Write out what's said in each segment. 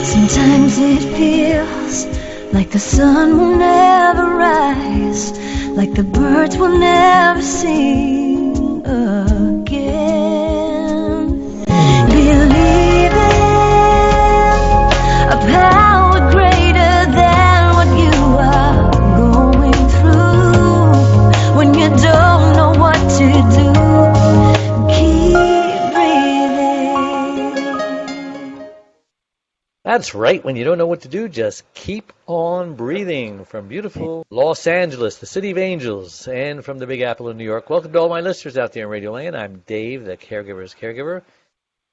Sometimes it feels like the sun will never rise, like the birds will never sing again. Believe in a power greater than what you are going through. When you don't know what to do, keep breathing. That's right. When you don't know what to do, just keep on breathing. From beautiful Los Angeles, the city of angels, and from the Big Apple in New York. Welcome to all my listeners out there in Radio Land. I'm Dave, the Caregiver's Caregiver,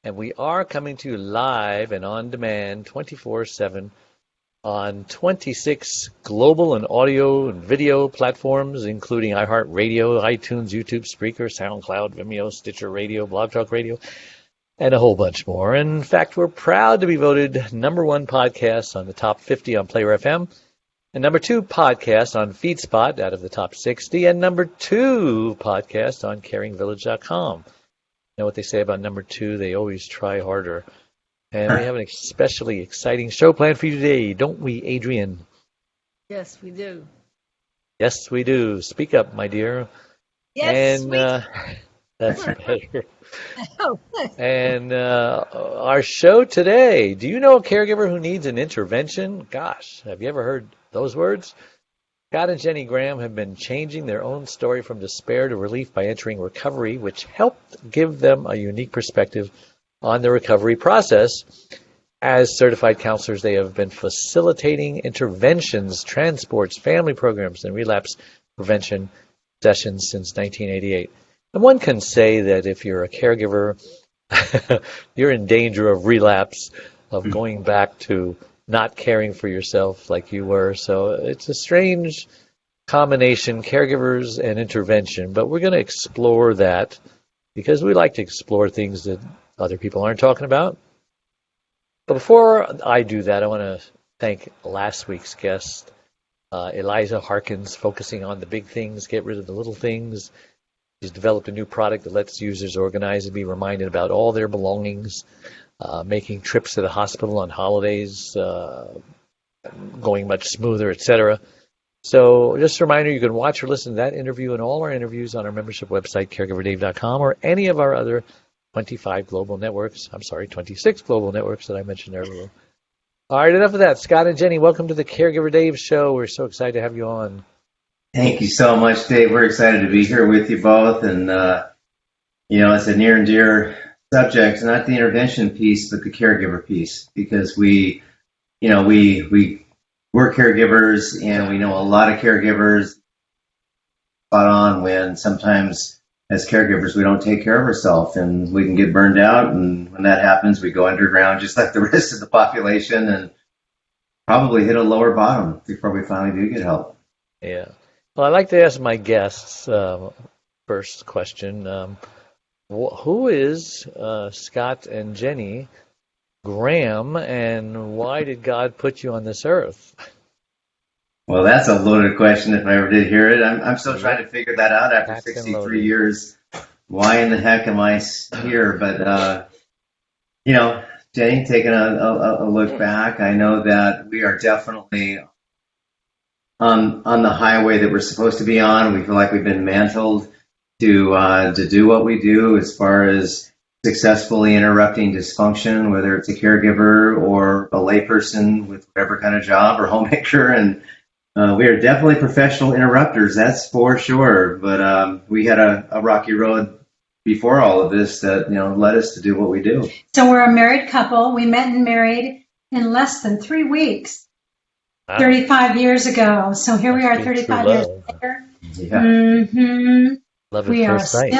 and we are coming to you live and on demand 24/7 on 26 global and audio and video platforms, including iHeartRadio, iTunes, YouTube, Spreaker, SoundCloud, Vimeo, Stitcher Radio, Blog Talk Radio, and a whole bunch more. In fact, we're proud to be voted #1 podcast on the top 50 on Player FM, and #2 podcast on FeedSpot out of the top 60, and #2 podcast on caringvillage.com. You know what they say about #2? They always try harder. And we have an especially exciting show planned for you today, don't we, Adrian? Yes, we do. Yes, we do. Speak up, my dear. Yes, and that's better. And our show today, do you know a caregiver who needs an intervention? Gosh, have you ever heard those words? Scott and Jenny Graham have been changing their own story from despair to relief by entering recovery, which helped give them a unique perspective on the recovery process. As certified counselors, they have been facilitating interventions, transports, family programs, and relapse prevention sessions since 1988. And one can say that if you're a caregiver, you're in danger of relapse, of going back to not caring for yourself like you were. So it's a strange combination, caregivers and intervention. But we're going to explore that because we like to explore things that other people aren't talking about. But before I do that, I want to thank last week's guest, Eliza Harkins, focusing on the big things, get rid of the little things. She's developed a new product that lets users organize and be reminded about all their belongings, making trips to the hospital on holidays, going much smoother, etc. So just a reminder, you can watch or listen to that interview and all our interviews on our membership website, caregiverdave.com, or any of our other 26 global networks that I mentioned earlier. All right, enough of that. Scott and Jenny, welcome to the Caregiver Dave Show. We're so excited to have you on. Thank you so much, Dave. We're excited to be here with you both. And, it's a near and dear subject, not the intervention piece, but the caregiver piece, because we're caregivers, and we know a lot of caregivers spot on when sometimes as caregivers we don't take care of ourselves, and we can get burned out. And when that happens, we go underground just like the rest of the population and probably hit a lower bottom before we finally do get help. Yeah. Well, I'd like to ask my guests, first question, who is Scott and Jenny Graham, and why did God put you on this earth? Well, that's a loaded question if I ever did hear it. I'm still trying to figure that out after 63 years. Why in the heck am I here? But, Jenny, taking a look back, I know that we are definitely on the highway that we're supposed to be on. We feel like we've been mantled to do what we do as far as successfully interrupting dysfunction, whether it's a caregiver or a layperson with whatever kind of job or homemaker. And we are definitely professional interrupters, that's for sure. But we had a rocky road before all of this that led us to do what we do. So we're a married couple. We met and married in less than 3 weeks. 35 years ago. So here we are 35 years later. Yeah. Mm-hmm. Love at first sight.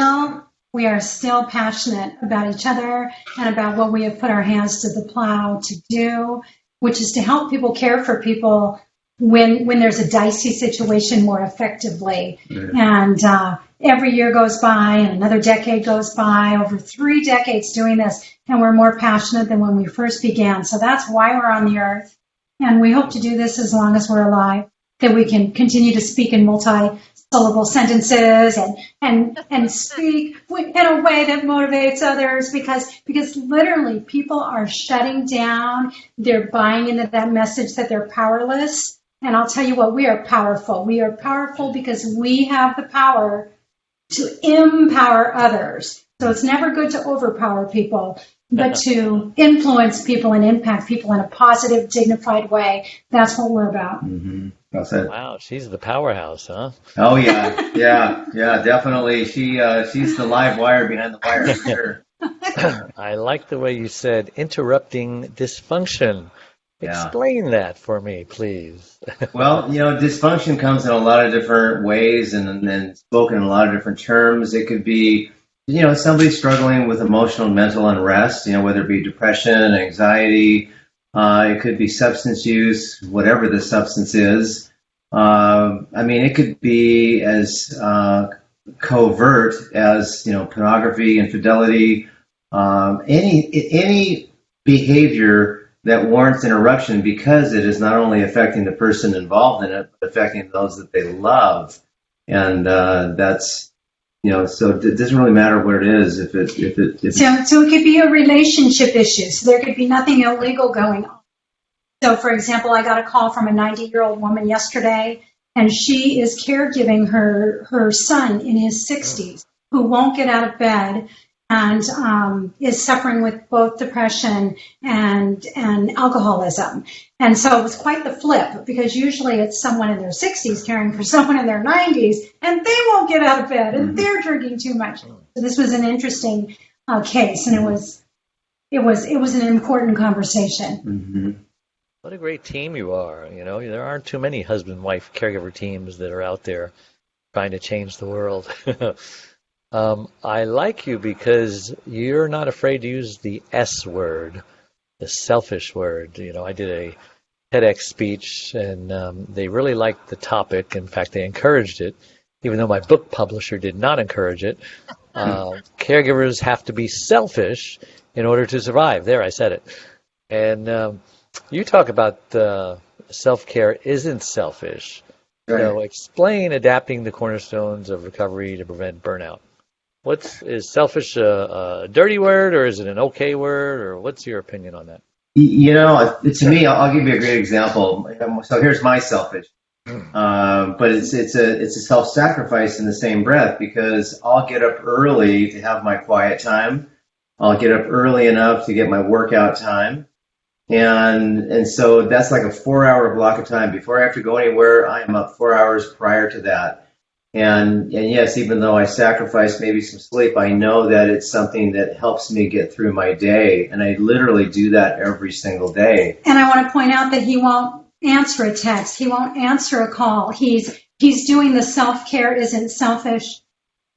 We are still passionate about each other and about what we have put our hands to the plow to do, which is to help people care for people when there's a dicey situation more effectively. Mm-hmm. And every year goes by and another decade goes by, over 3 decades doing this, and we're more passionate than when we first began. So that's why we're on the earth. And we hope to do this as long as we're alive. that we can continue to speak in multi-syllable sentences and speak in a way that motivates others, because literally people are shutting down. They're buying into that message that they're powerless. And I'll tell you what, we are powerful. We are powerful because we have the power to empower others. So it's never good to overpower people, but to influence people and impact people in a positive, dignified way. That's what we're about. Mm-hmm. That's it. Wow, she's the powerhouse, huh? Oh yeah, definitely. She's the live wire behind the wire. For sure. I like the way you said interrupting dysfunction. Yeah. Explain that for me, please. Well, dysfunction comes in a lot of different ways and spoken in a lot of different terms. It could be, somebody struggling with emotional and mental unrest, whether it be depression, anxiety. It could be substance use, whatever the substance is. It could be as covert as, pornography, infidelity, any behavior that warrants interruption, because it is not only affecting the person involved in it, but affecting those that they love. And that's, so it doesn't really matter what it is. So it could be a relationship issue. So there could be nothing illegal going on. So, for example, I got a call from a 90-year-old woman yesterday, and she is caregiving her son in his 60s who won't get out of bed and is suffering with both depression and alcoholism. And so it was quite the flip, because usually it's someone in their 60s caring for someone in their 90s, and they won't get out of bed, and they're drinking too much. So this was an interesting case, and it was an important conversation. Mm-hmm. What a great team you are. There aren't too many husband-wife caregiver teams that are out there trying to change the world. I like you because you're not afraid to use the S word, the selfish word. I did a TEDx speech, and they really liked the topic. In fact, they encouraged it, even though my book publisher did not encourage it. Caregivers have to be selfish in order to survive. There, I said it. And you talk about self-care isn't selfish. Right. So explain adapting the cornerstones of recovery to prevent burnout. Is selfish a dirty word, or is it an okay word, or what's your opinion on that? To me, I'll give you a great example. So here's my selfish, but it's a self-sacrifice in the same breath, because I'll get up early to have my quiet time. I'll get up early enough to get my workout time. And so that's like a 4-hour block of time. Before I have to go anywhere, I am up 4 hours prior to that. And yes, even though I sacrifice maybe some sleep, I know that it's something that helps me get through my day. And I literally do that every single day. And I want to point out that he won't answer a text. He won't answer a call. He's doing the self-care isn't selfish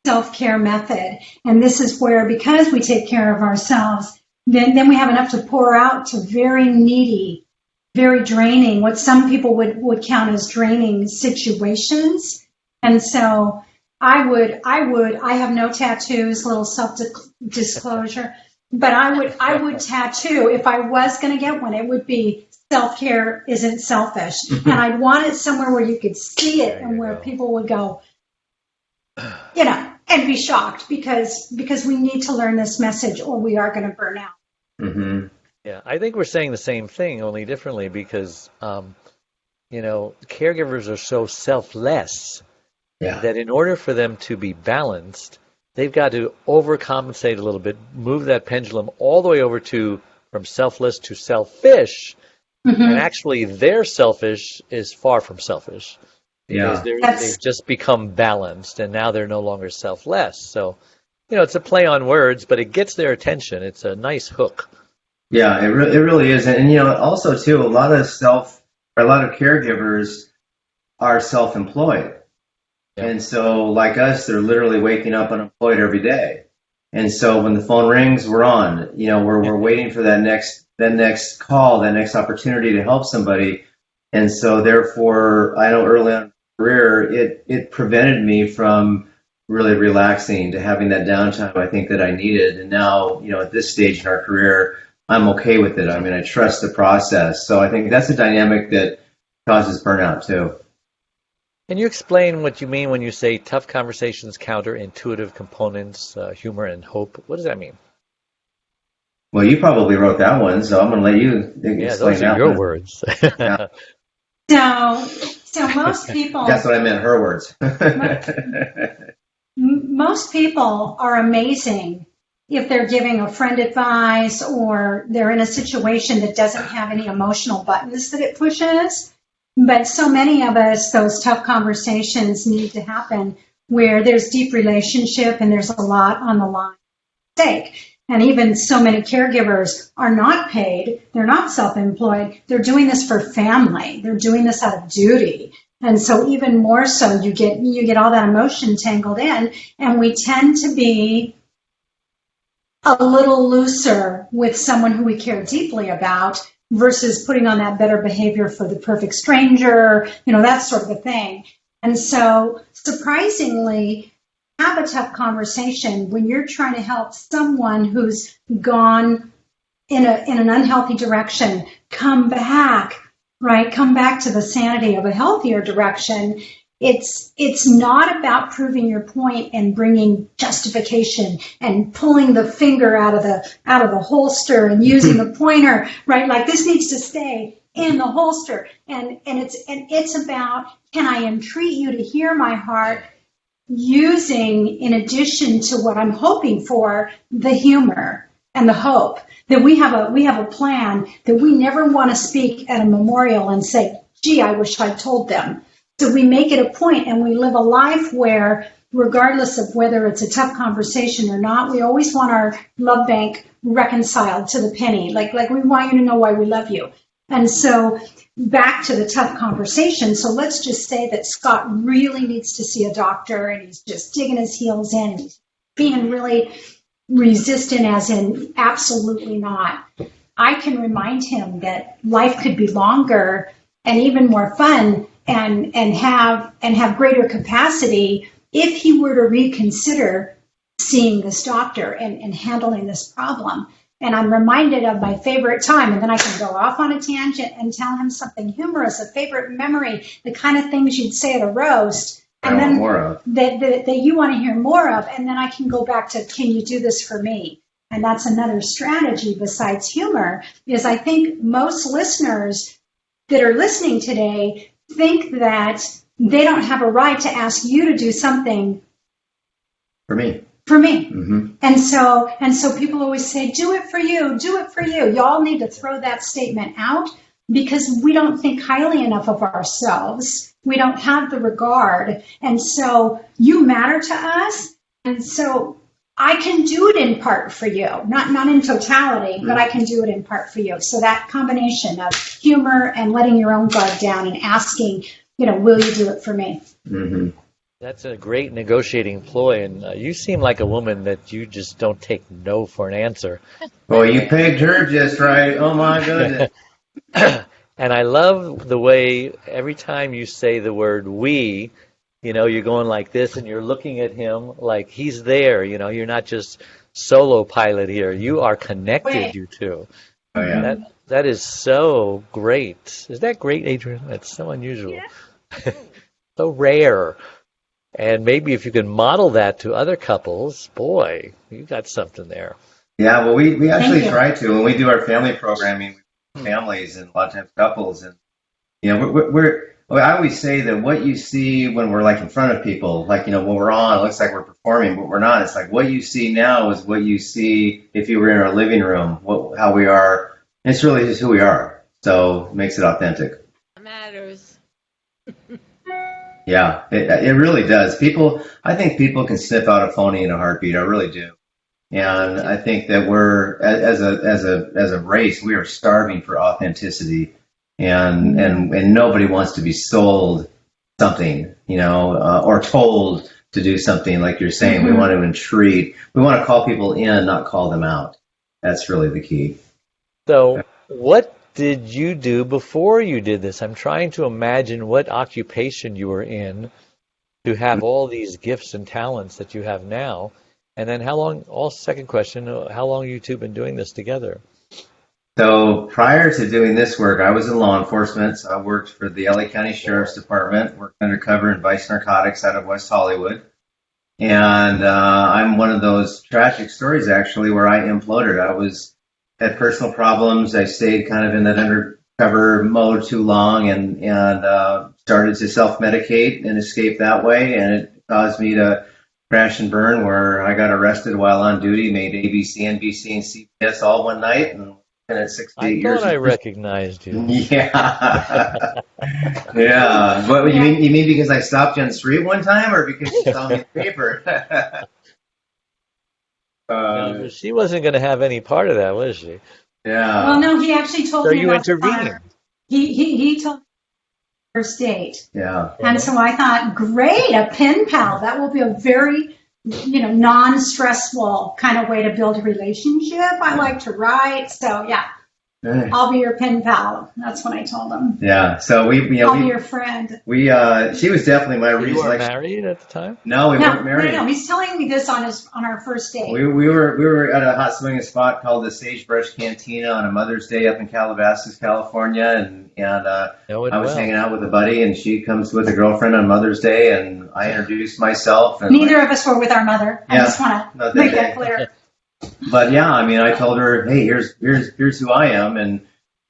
self-care method. And this is where, because we take care of ourselves, then we have enough to pour out to very needy, very draining, what some people would count as draining situations. And so I have no tattoos, little self-disclosure, but I would tattoo, if I was going to get one, it would be self-care isn't selfish. And I'd want it somewhere where you could see it and where people would go, and be shocked, because we need to learn this message or we are going to burn out. Mm-hmm. Yeah, I think we're saying the same thing, only differently, because, caregivers are so selfless. Yeah. That in order for them to be balanced, they've got to overcompensate a little bit, move that pendulum all the way over from selfless to selfish. Mm-hmm. And actually, their selfish is far from selfish. Because they've just become balanced, and now they're no longer selfless. So, it's a play on words, but it gets their attention. It's a nice hook. Yeah, it really is. And, also, too, a lot of caregivers are self-employed. Yeah. And so, like us, they're literally waking up unemployed every day. And so when the phone rings, we're on. We're waiting for that next call, that next opportunity to help somebody. And so, therefore, I know early on in my career, it prevented me from really relaxing, to having that downtime I think that I needed. And now, at this stage in our career, I'm okay with it. I trust the process. So I think that's a dynamic that causes burnout too. Can you explain what you mean when you say tough conversations counter intuitive components, humor and hope? What does that mean? Well, you probably wrote that one, so I'm going to let you explain Yeah, those are that your one. words. Yeah. So most people, That's what I meant, her words. most people are amazing if they're giving a friend advice or they're in a situation that doesn't have any emotional buttons that it pushes. But so many of us, those tough conversations need to happen where there's deep relationship and there's a lot on the line at stake. And even so many caregivers are not paid. They're not self-employed. They're doing this for family. They're doing this out of duty. And so even more so, you get all that emotion tangled in, and we tend to be a little looser with someone who we care deeply about versus putting on that better behavior for the perfect stranger, that sort of a thing. And so surprisingly, have a tough conversation when you're trying to help someone who's gone in an unhealthy direction come back, right? Come back to the sanity of a healthier direction. It's not about proving your point and bringing justification and pulling the finger out of the holster and using the pointer, right? Like this needs to stay in the holster. And it's about, can I entreat you to hear my heart, using, in addition to what I'm hoping for, the humor and the hope that we have a plan, that we never want to speak at a memorial and say, gee, I wish I told them. So we make it a point and we live a life where, regardless of whether it's a tough conversation or not, we always want our love bank reconciled to the penny. Like we want you to know why we love you. And so back to the tough conversation. So let's just say that Scott really needs to see a doctor and he's just digging his heels in and he's being really resistant, as in absolutely not. I can remind him that life could be longer and even more fun and have greater capacity if he were to reconsider seeing this doctor and handling this problem. And I'm reminded of my favorite time, and then I can go off on a tangent and tell him something humorous, a favorite memory, the kind of things you'd say at a roast, and then that you want to hear more of, and then I can go back to, can you do this for me? And that's another strategy besides humor, is I think most listeners that are listening today think that they don't have a right to ask you to do something for me. Mm-hmm. And so people always say, do it for you. Y'all need to throw that statement out because we don't think highly enough of ourselves. We don't have the regard. And so you matter to us. And so I can do it in part for you, not in totality, but I can do it in part for you. So that combination of humor and letting your own guard down and asking, will you do it for me? Mm-hmm. That's a great negotiating ploy, and you seem like a woman that you just don't take no for an answer. Well, you pegged her just right. Oh, my goodness. And I love the way every time you say the word we, you're going like this and you're looking at him like he's there. You're not just solo pilot here. You are connected, you two. Oh, yeah. That is so great. Is that great, Adrian? That's so unusual. Yeah. So rare. And maybe if you can model that to other couples, boy, you got something there. Yeah, well, we actually try to. When we do our family programming with families and a lot of times couples, and I always say that what you see when we're like in front of people, like when we're on, it looks like we're performing, but we're not. It's like what you see now is what you see if you were in our living room, how we are. And it's really just who we are. So it makes it authentic. It matters. Yeah, it really does. I think people can sniff out a phony in a heartbeat. I really do. And I think that we're, as a race, we are starving for authenticity. And nobody wants to be sold something, or told to do something like you're saying. Mm-hmm. We want to entreat. We want to call people in, not call them out. That's really the key. So what did you do before you did this? I'm trying to imagine what occupation you were in to have all these gifts and talents that you have now. And then second question, how long have you two been doing this together? So prior to doing this work, I was in law enforcement. So I worked for the LA County Sheriff's Department, worked undercover in vice narcotics out of West Hollywood. And I'm one of those tragic stories, actually, where I imploded. Had personal problems. I stayed kind of in that undercover mode too long and started to self-medicate and escape that way. And it caused me to crash and burn, where I got arrested while on duty, made ABC, NBC, and CBS all one night, and at 68 years. I thought I recognized you. Yeah. Yeah. What, you mean because I stopped you on the street one time, or because you saw me in the paper? No, she wasn't going to have any part of that, was she? Yeah. Well, no, he actually told me. So you intervened. He told me first date. Yeah. And so I thought, great, a pen pal. That will be a very, non-stressful kind of way to build a relationship. I like to write, so yeah. I'll be your pen pal. That's what I told him. Yeah. So I'll be your friend. She was definitely my reason. You were married at the time? No, we weren't married. No. He's telling me this on our first date. We were at a hot swinging spot called the Sagebrush Cantina on a Mother's Day up in Calabasas, California, and I was hanging out with a buddy, and she comes with a girlfriend on Mother's Day, and I introduced myself. And neither of us were with our mother. I just want to make that clear. But yeah, I told her, hey, here's who I am, and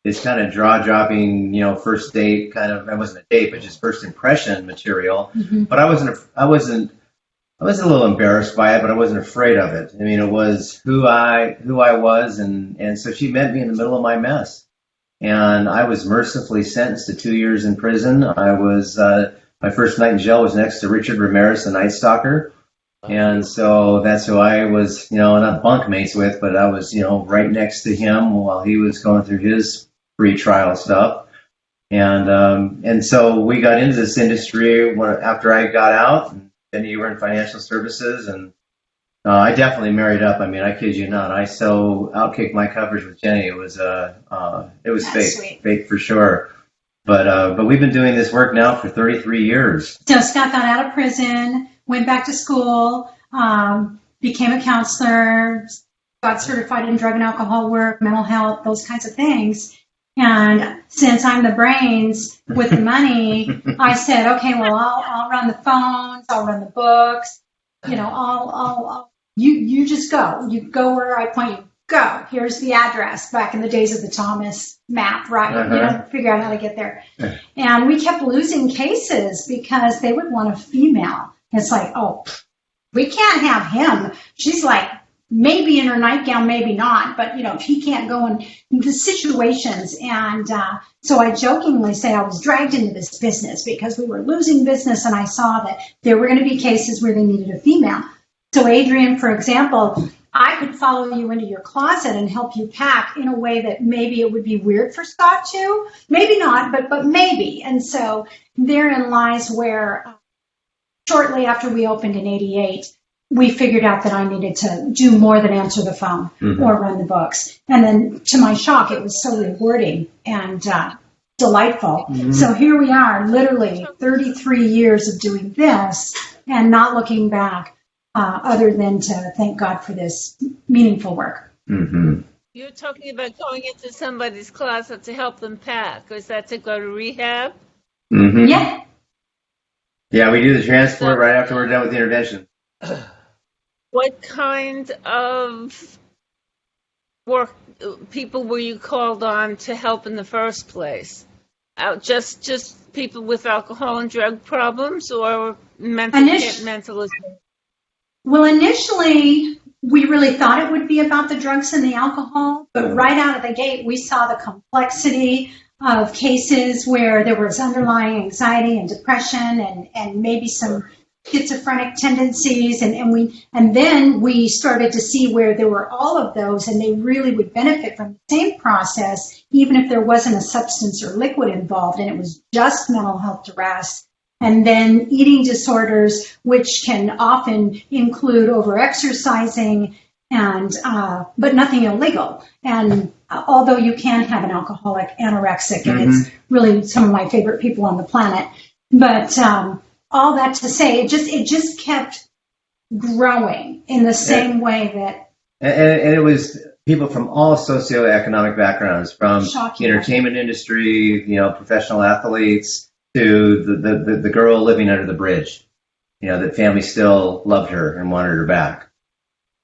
it's kind of jaw-dropping, first date kind of. It wasn't a date, but just first impression material. Mm-hmm. But I was a little embarrassed by it, but I wasn't afraid of it. It was who I was, and so she met me in the middle of my mess, and I was mercifully sentenced to 2 years in prison. I was my first night in jail was next to Richard Ramirez, the Night Stalker. And so that's who I was, not bunkmates with, but I was, right next to him while he was going through his pre-trial stuff. And so we got into this industry after I got out, and you were in financial services, and I definitely married up. I kid you not. I so outkicked my coverage with Jenny. It was fake for sure. But we've been doing this work now for 33 years. So Scott got out of prison, went back to school, became a counselor, got certified in drug and alcohol work, mental health, those kinds of things. And since I'm the brains with the money, I said, okay, well, I'll run the phones, I'll run the books, you just go. You go where I point you. Go. Here's the address. Back in the days of the Thomas map, right? Uh-huh. Figure out how to get there. And we kept losing cases because they would want a female. It's like, oh, we can't have him. She's like, maybe in her nightgown, maybe not. But, he can't go in the situations. And so I jokingly say I was dragged into this business because we were losing business. And I saw that there were going to be cases where they needed a female. So Adrian, for example, I could follow you into your closet and help you pack in a way that maybe it would be weird for Scott to. Maybe not, but maybe. And so therein lies where shortly after we opened in 88, we figured out that I needed to do more than answer the phone or run the books. And then to my shock, it was so rewarding and delightful. Mm-hmm. So here we are, literally 33 years of doing this and not looking back. Other than to thank God for this meaningful work. Mm-hmm. You're talking about going into somebody's closet to help them pack. Is that to go to rehab? Mm-hmm. Yeah. Yeah, we do the transport right after we're done with the intervention. What kind of work people were you called on to help in the first place? Just people with alcohol and drug problems, or mental? Well, initially, we really thought it would be about the drugs and the alcohol, but right out of the gate, we saw the complexity of cases where there was underlying anxiety and depression and maybe some schizophrenic tendencies, and then we started to see where there were all of those, and they really would benefit from the same process, even if there wasn't a substance or liquid involved, and it was just mental health duress. And then eating disorders, which can often include overexercising, but nothing illegal. And although you can have an alcoholic anorexic, and it's really some of my favorite people on the planet. But all that to say, it just kept growing in the same way that. And it was people from all socioeconomic backgrounds, from Shocking. entertainment industry, professional athletes, to the girl living under the bridge. That family still loved her and wanted her back.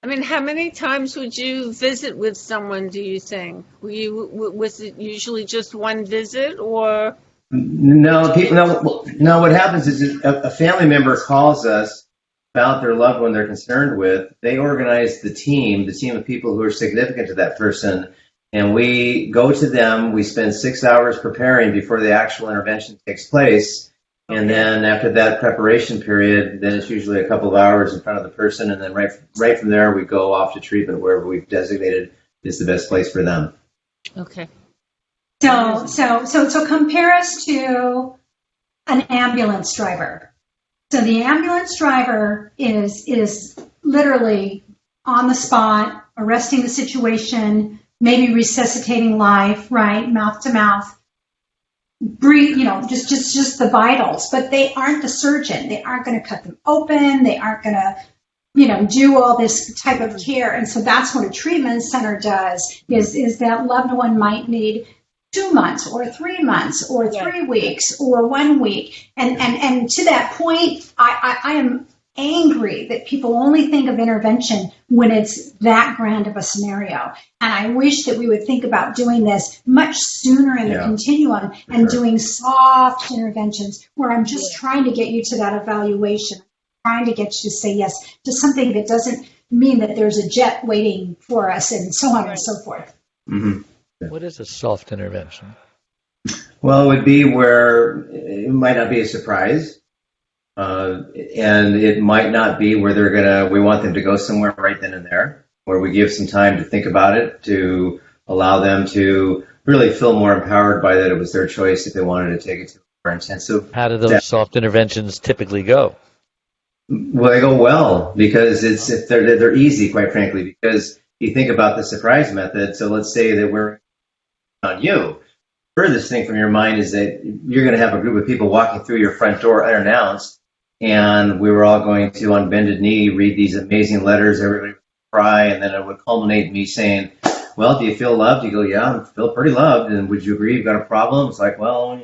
I mean, how many times would you visit with someone, do you think? Was it usually just one visit, or? No, what happens is a family member calls us about their loved one they're concerned with. They organize the team of people who are significant to that person, and we go to them. We spend 6 hours preparing before the actual intervention takes place. And then after that preparation period, then it's usually a couple of hours in front of the person, and then right from there we go off to treatment wherever we've designated is the best place for them. Okay. So compare us to an ambulance driver. So the ambulance driver is literally on the spot, arresting the situation, maybe resuscitating life, right, mouth to mouth. Breathe, just the vitals, but they aren't the surgeon. They aren't going to cut them open. They aren't going to, do all this type of care. And so that's what a treatment center does, is that loved one might need 2 months or 3 months or 3 weeks or 1 week. And to that point, I am angry that people only think of intervention when it's that grand of a scenario. And I wish that we would think about doing this much sooner in the continuum and doing soft interventions where I'm just trying to get you to that evaluation, trying to get you to say yes to something that doesn't mean that there's a jet waiting for us and so on and so forth. Mm-hmm. What is a soft intervention? Well, it would be where it might not be a surprise. And it might not be where we want them to go somewhere right then and there, where we give some time to think about it, to allow them to really feel more empowered by that it was their choice if they wanted to take it to a more intensive. How do those soft interventions typically go? Well, they go well because they're easy, quite frankly, because you think about the surprise method. So let's say that we're on you. Furthest thing from your mind is that you're going to have a group of people walking through your front door unannounced. And we were all going to, on bended knee, read these amazing letters. Everybody would cry, and then it would culminate in me saying, well, do you feel loved? You go, yeah, I feel pretty loved. And would you agree you've got a problem? It's like, well,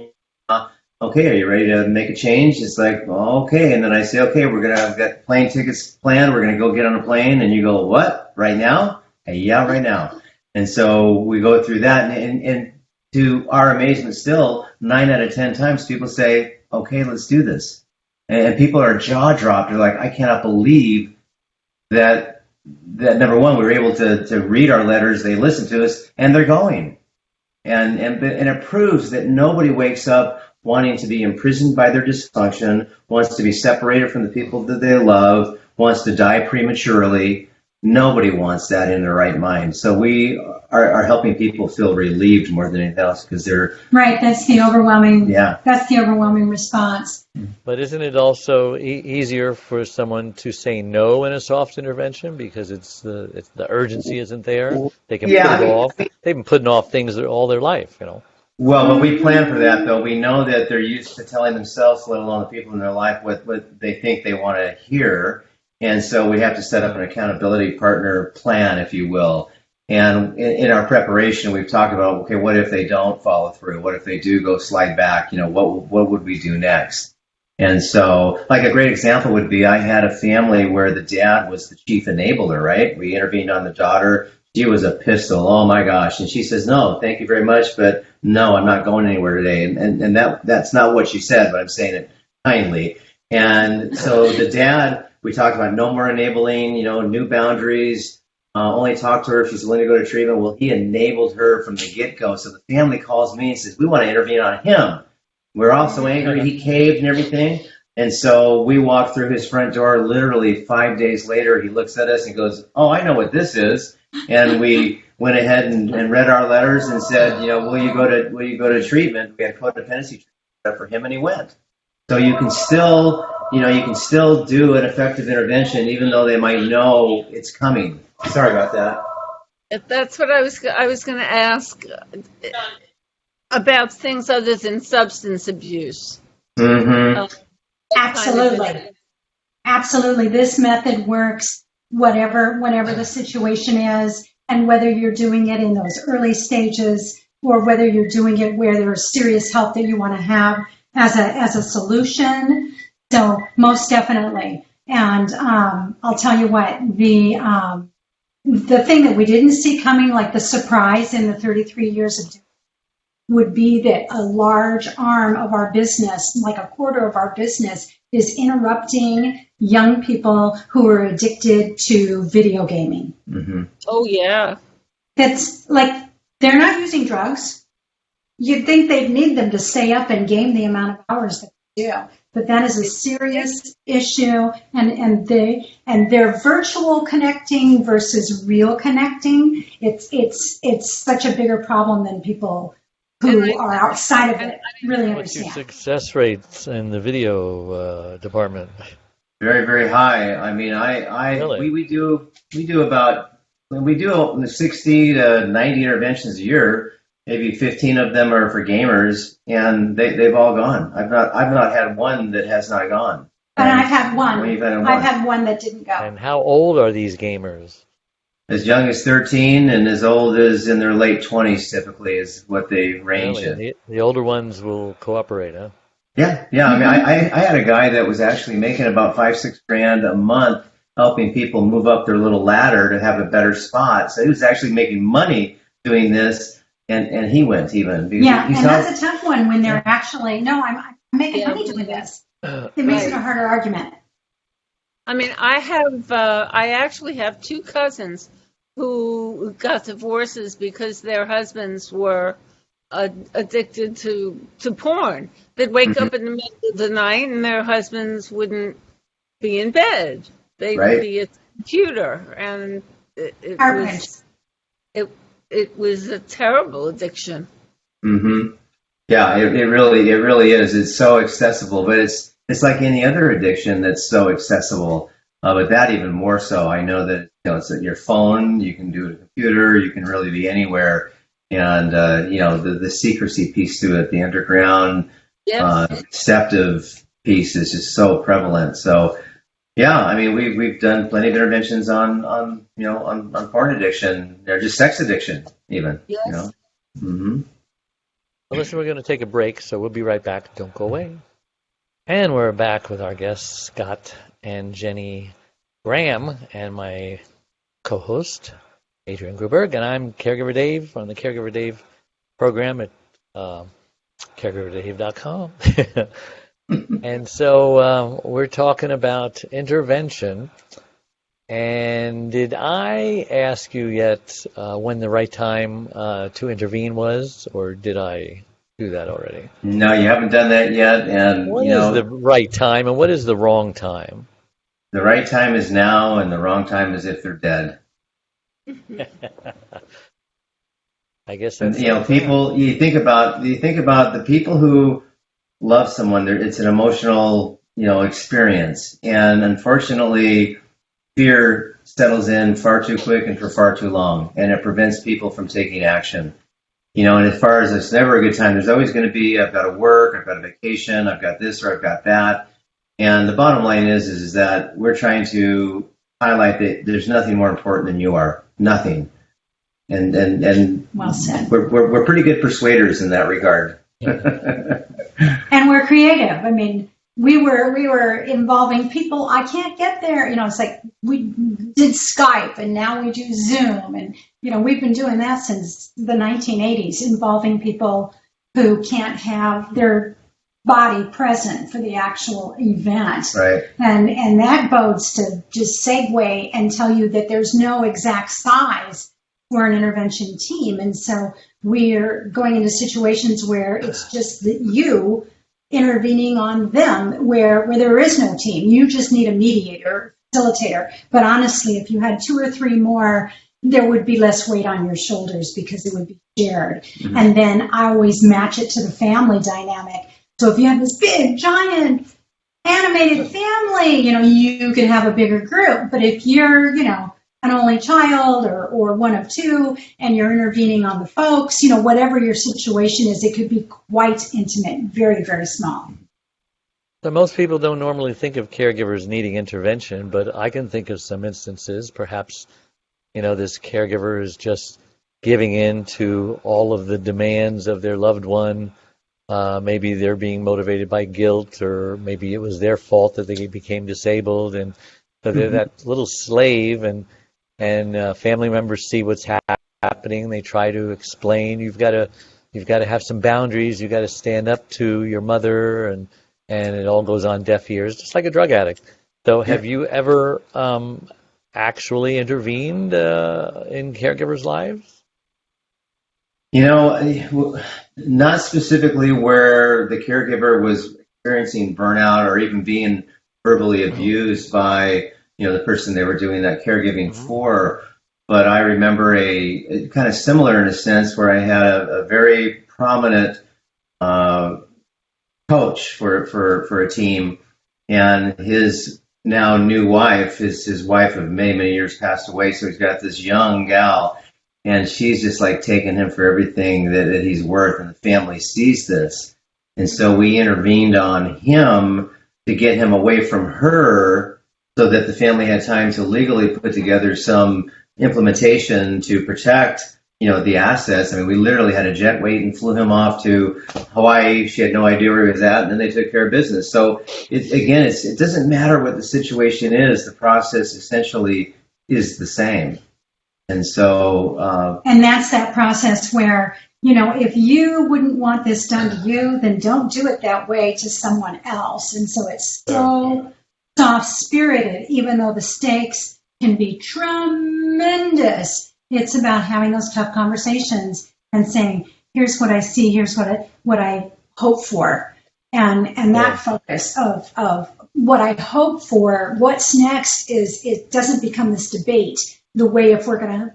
okay, are you ready to make a change? It's like, well, okay. And then I say, okay, we've got plane tickets planned. We're going to go get on a plane. And you go, what? Right now? Hey, yeah, right now. And so we go through that. And to our amazement still, 9 out of 10 times people say, okay, let's do this. And people are jaw dropped. They're like, I cannot believe that number one, we were able to read our letters, they listen to us, and they're going. And it proves that nobody wakes up wanting to be imprisoned by their dysfunction, wants to be separated from the people that they love, wants to die prematurely. Nobody wants that in their right mind. So we are helping people feel relieved more than anything else because they're right. That's the overwhelming. Yeah. That's the overwhelming response. But isn't it also easier for someone to say no in a soft intervention because the urgency isn't there? They can put it off. They've been putting off things all their life, Well, but we plan for that, though. We know that they're used to telling themselves, let alone the people in their life, what they think they want to hear. And so we have to set up an accountability partner plan, if you will. And in our preparation, we've talked about, okay, what if they don't follow through? What if they do go slide back? What would we do next? And so, like a great example would be, I had a family where the dad was the chief enabler, right? We intervened on the daughter. She was a pistol. Oh my gosh. And she says, no, thank you very much, but no, I'm not going anywhere today. And that's not what she said, but I'm saying it kindly. And so the dad, we talked about no more enabling, new boundaries, only talk to her if she's willing to go to treatment. Well, he enabled her from the get-go. So the family calls me and says, we want to intervene on him. We're all so angry. He caved and everything. And so we walked through his front door. Literally 5 days later, he looks at us and goes, oh, I know what this is. And we went ahead and read our letters and said, will you go to treatment? We had codependency treatment for him, and he went. So you can still, do an effective intervention, even though they might know it's coming. Sorry about that. That's what I was going to ask about things other than substance abuse. Mm-hmm. Absolutely. This method works whenever the situation is. and whether you're doing it in those early stages or whether you're doing it where there's serious help that you want to have as a solution. So most definitely. And I'll tell you what, the thing that we didn't see coming, like the surprise in the 33 years of would be that a large arm of our business, like a quarter of our business, is interrupting young people who are addicted to video gaming. Mm-hmm. Oh, yeah. That's like, they're not using drugs. You'd think they'd need them to stay up and game the amount of hours that they do. But that is a serious issue, and they're virtual connecting versus real connecting. It's such a bigger problem than people who are outside of it really understand. What's your success rates in the video department? Very, very high. I mean, Really? we do 60 to 90 interventions a year. Maybe 15 of them are for gamers, and they've all gone. I've not had one that has not gone. And I've had one. I've had one that didn't go. And how old are these gamers? As young as 13 and as old as in their late 20s typically is what they range Really? in. The older ones will cooperate, huh? Yeah. I mean, I had a guy that was actually making about $5-6 grand a month helping people move up their little ladder to have a better spot. So he was actually making money doing this, and he went even. Yeah, and that's a tough one when they're actually, no, I'm making money doing this. It makes it a harder argument. I mean, I actually have two cousins who got divorces because their husbands were addicted to porn. They'd wake up in the middle of the night and their husbands wouldn't be in bed. They'd be at the computer, and it was a terrible addiction. Mm-hmm. Yeah, it really is. It's so accessible, but it's like any other addiction that's so accessible. But that even more so. I know that it's at your phone. You can do it on a computer. You can really be anywhere. And the secrecy piece to it, the underground deceptive piece is just so prevalent. So yeah, I mean we've done plenty of interventions on porn addiction or just sex addiction even. Yes. You know. Mm-hmm. Well, listen, we're going to take a break, so we'll be right back. Don't go away. And we're back with our guests, Scott and Jenny Graham, and my co-host, Adrian Gruberg, and I'm Caregiver Dave on the Caregiver Dave program at caregiverdave.com. And so we're talking about intervention. And did I ask you yet when the right time to intervene was, or did I do that already? No, you haven't done that yet. And what is the right time and what is the wrong time? The right time is now, and the wrong time is if they're dead. I guess that's people. You think about the people who love someone. It's an emotional, experience, and unfortunately, fear settles in far too quick and for far too long, and it prevents people from taking action. And as far as it's never a good time, there's always going to be, I've got to work, I've got a vacation, I've got this or I've got that. And the bottom line is that we're trying to highlight that there's nothing more important than you are. Nothing. And well said. We're pretty good persuaders in that regard. And we're creative. I mean, we were involving people. I can't get there. It's like we did Skype and now we do Zoom. And, we've been doing that since the 1980s, involving people who can't have their body present for the actual event. Right. And that bodes to just segue and tell you that there's no exact size for an intervention team. And so we're going into situations where it's just that you intervening on them where there is no team. You just need a mediator, facilitator. But honestly, if you had 2 or 3 more, there would be less weight on your shoulders because it would be shared. Mm-hmm. And then I always match it to the family dynamic. So if you have this big, giant, animated family, you can have a bigger group. But if you're, an only child or one of 2 and you're intervening on the folks, whatever your situation is, it could be quite intimate, very, very small. So most people don't normally think of caregivers needing intervention, but I can think of some instances, perhaps this caregiver is just giving in to all of the demands of their loved one. Maybe they're being motivated by guilt, or maybe it was their fault that they became disabled, and so they're that little slave, and family members see what's happening. They try to explain. You've got to have some boundaries. You've got to stand up to your mother, and it all goes on deaf ears, just like a drug addict. So, have you ever actually intervened in caregivers' lives? Not specifically where the caregiver was experiencing burnout or even being verbally abused by, the person they were doing that caregiving for. But I remember a kind of similar in a sense where I had a very prominent coach for a team, and his now new wife, his wife of many, many years passed away. So he's got this young gal, and she's just like taking him for everything that he's worth, and the family sees this. And so we intervened on him to get him away from her so that the family had time to legally put together some implementation to protect, the assets. I mean, we literally had a jet wait and flew him off to Hawaii. She had no idea where he was at, and then they took care of business. So it doesn't matter what the situation is. The process essentially is the same. And so, and that's that process where, if you wouldn't want this done to you, then don't do it that way to someone else. And so it's so soft-spirited, even though the stakes can be tremendous. It's about having those tough conversations and saying, here's what I see, here's what I hope for. And that focus of what I hope for, what's next, it doesn't become this debate. The way if we're going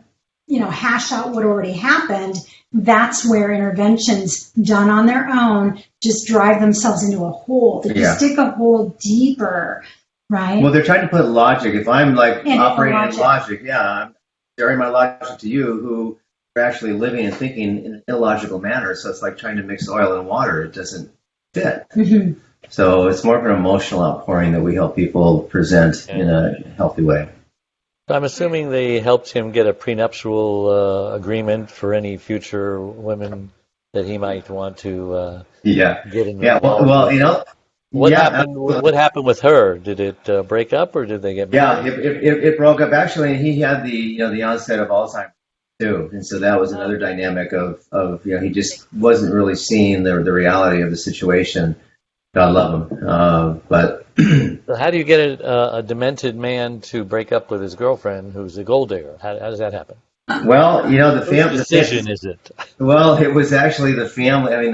to, hash out what already happened, that's where interventions done on their own just drive themselves into a hole. They just dig a hole deeper, right? Well, they're trying to put logic. If I'm operating in logic, I'm sharing my logic to you, who are actually living and thinking in an illogical manner. So it's like trying to mix oil and water. It doesn't fit. Mm-hmm. So it's more of an emotional outpouring that we help people present in a healthy way. I'm assuming they helped him get a prenuptial agreement for any future women that he might want to get involved. Yeah, well, what happened? What happened with her? Did it break up, or did they get married? Yeah, it broke up. Actually, he had the onset of Alzheimer's too, and so that was another dynamic of he just wasn't really seeing the reality of the situation. God love him, but. So how do you get a demented man to break up with his girlfriend who's a gold digger? How does that happen? Well, the family decision is it? Well, it was actually the family. I mean,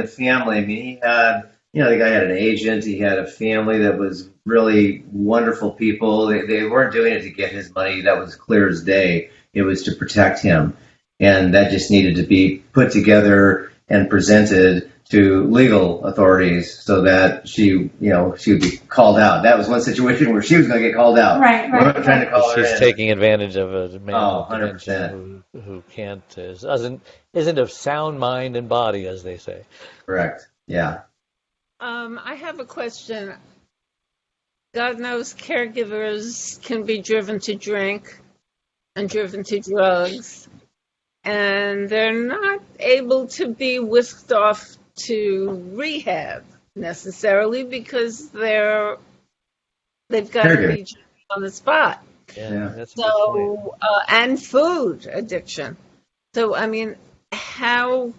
he had, the guy had an agent. He had a family that was really wonderful people. They weren't doing it to get his money. That was clear as day. It was to protect him, and that just needed to be put together and presented to legal authorities so that she would be called out. That was one situation where she was going to get called out. Right. We're not trying to call her in. She's taking advantage of a man 100%. who can't, isn't of sound mind and body, as they say. Correct. Yeah. I have a question. God knows caregivers can be driven to drink and driven to drugs, and they're not able to be whisked off to rehab necessarily because they've got to be on the spot. Yeah, that's so and food addiction. So I mean, how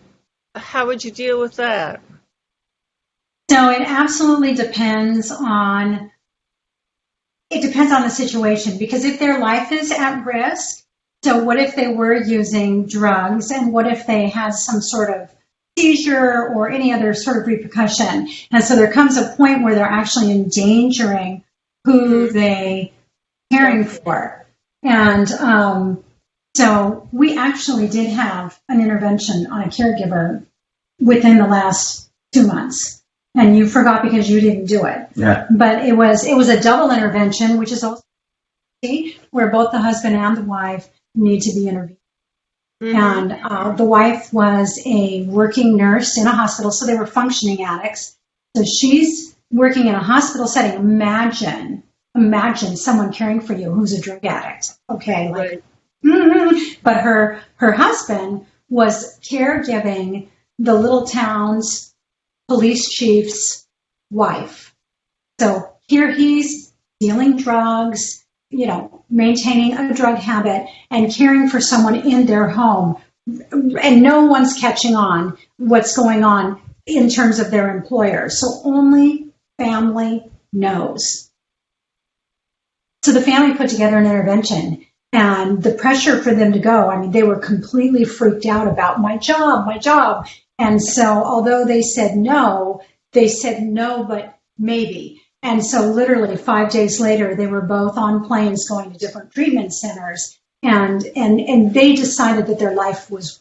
would you deal with that? So it absolutely depends on the situation, because if their life is at risk, so what if they were using drugs, and what if they had some sort of seizure or any other sort of repercussion? And so there comes a point where they're actually endangering who they caring for. And so we actually did have an intervention on a caregiver within the last 2 months. And you forgot because you didn't do it. Yeah. But it was a double intervention, which is also where both the husband and the wife need to be interviewed. Mm-hmm. And the wife was a working nurse in a hospital, so they were functioning addicts. So she's working in a hospital setting. Imagine someone caring for you who's a drug addict. Okay, like But her husband was caregiving the little town's police chief's wife. So here he's dealing drugs, maintaining a drug habit and caring for someone in their home. And no one's catching on what's going on in terms of their employer. So only family knows. So the family put together an intervention, and the pressure for them to go, I mean, they were completely freaked out about my job. And so although they said no, but maybe. And so literally 5 days later, they were both on planes going to different treatment centers, and they decided that their life was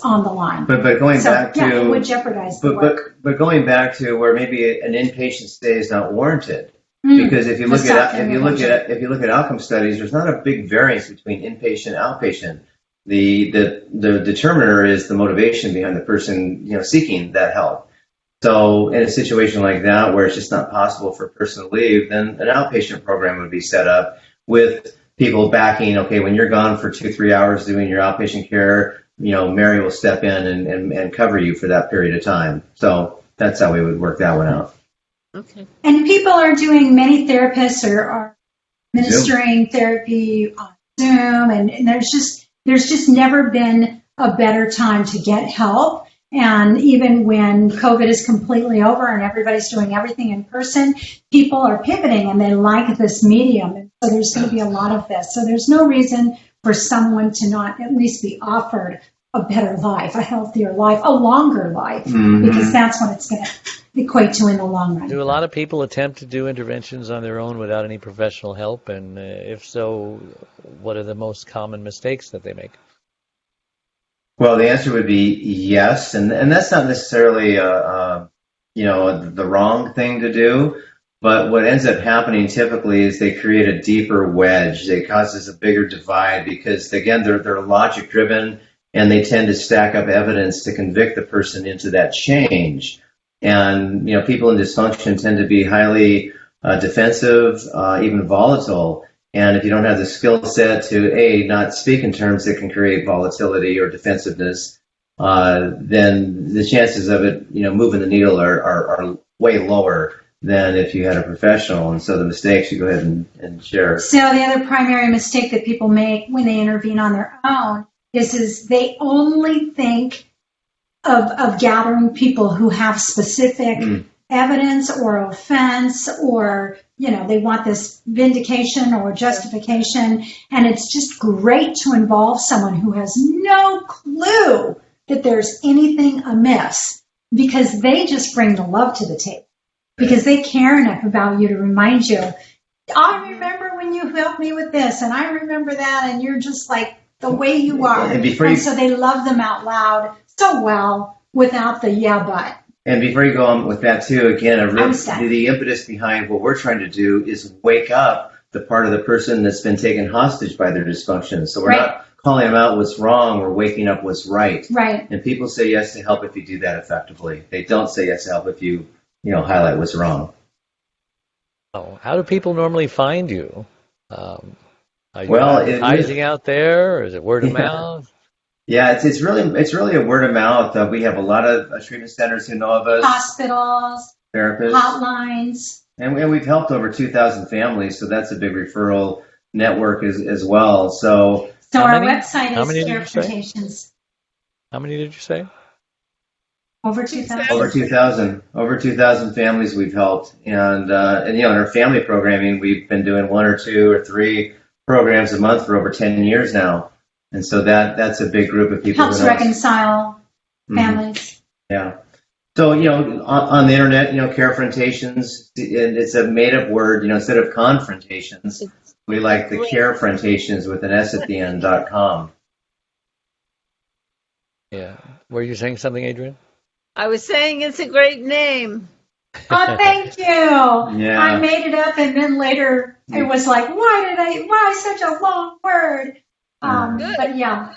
on the line. But going back to it would jeopardize the work. But going back to where maybe an inpatient stay is not warranted, because if you look at outcome studies, there's not a big variance between inpatient and outpatient. The determiner is the motivation behind the person seeking that help. So in a situation like that where it's just not possible for a person to leave, then an outpatient program would be set up with people backing. Okay, when you're gone for 2-3 hours doing your outpatient care, Mary will step in and cover you for that period of time. So that's how we would work that one out. Okay. And people are doing, many therapists are administering therapy on Zoom, and there's just never been a better time to get help. And even when COVID is completely over and everybody's doing everything in person, people are pivoting and they like this medium. And so there's going to be a lot of this. So there's no reason for someone to not at least be offered a better life, a healthier life, a longer life, because that's what it's going to equate to in the long run. Do a lot of people attempt to do interventions on their own without any professional help? And if so, what are the most common mistakes that they make? Well, the answer would be yes, and that's not necessarily the wrong thing to do. But what ends up happening typically is they create a deeper wedge. It causes a bigger divide because, again, they're logic driven, and they tend to stack up evidence to convict the person into that change. And people in dysfunction tend to be highly defensive, even volatile. And if you don't have the skill set to, not speak in terms that can create volatility or defensiveness, then the chances of it, moving the needle are way lower than if you had a professional. And so the mistakes, you go ahead and share. So the other primary mistake that people make when they intervene on their own is they only think of gathering people who have specific evidence or offense, or they want this vindication or justification, and it's just great to involve someone who has no clue that there's anything amiss, because they just bring the love to the table, because they care enough about you to remind you, I remember when you helped me with this, and I remember that, and you're just like the way you are. And so they love them out loud so well without the yeah, but. And before you go on with that too, again, the impetus behind what we're trying to do is wake up the part of the person that's been taken hostage by their dysfunction. So we're not calling them out what's wrong, we're waking up what's right. Right. And people say yes to help if you do that effectively. They don't say yes to help if you, highlight what's wrong. Oh, how do people normally find you? Are you advertising out there, or is it word of mouth? Yeah, it's really a word of mouth. We have a lot of treatment centers who know of us. Hospitals, therapists, hotlines. And we've helped over 2,000 families, so that's a big referral network as well. So our website is Carefontations. How many did you say? Over 2,000. Over 2,000 families we've helped, and in our family programming, we've been doing 1 or 2 or 3 programs a month for over 10 years now. And so that's a big group of people. Helps reconcile families. Yeah. So, on the internet, Carefrontations, it's a made-up word. Instead of confrontations, we like the Carefrontations with an S at the end, .com. Yeah. Were you saying something, Adrian? I was saying it's a great name. Oh, thank you. Yeah. I made it up, and then later it was like, why such a long word? But yeah.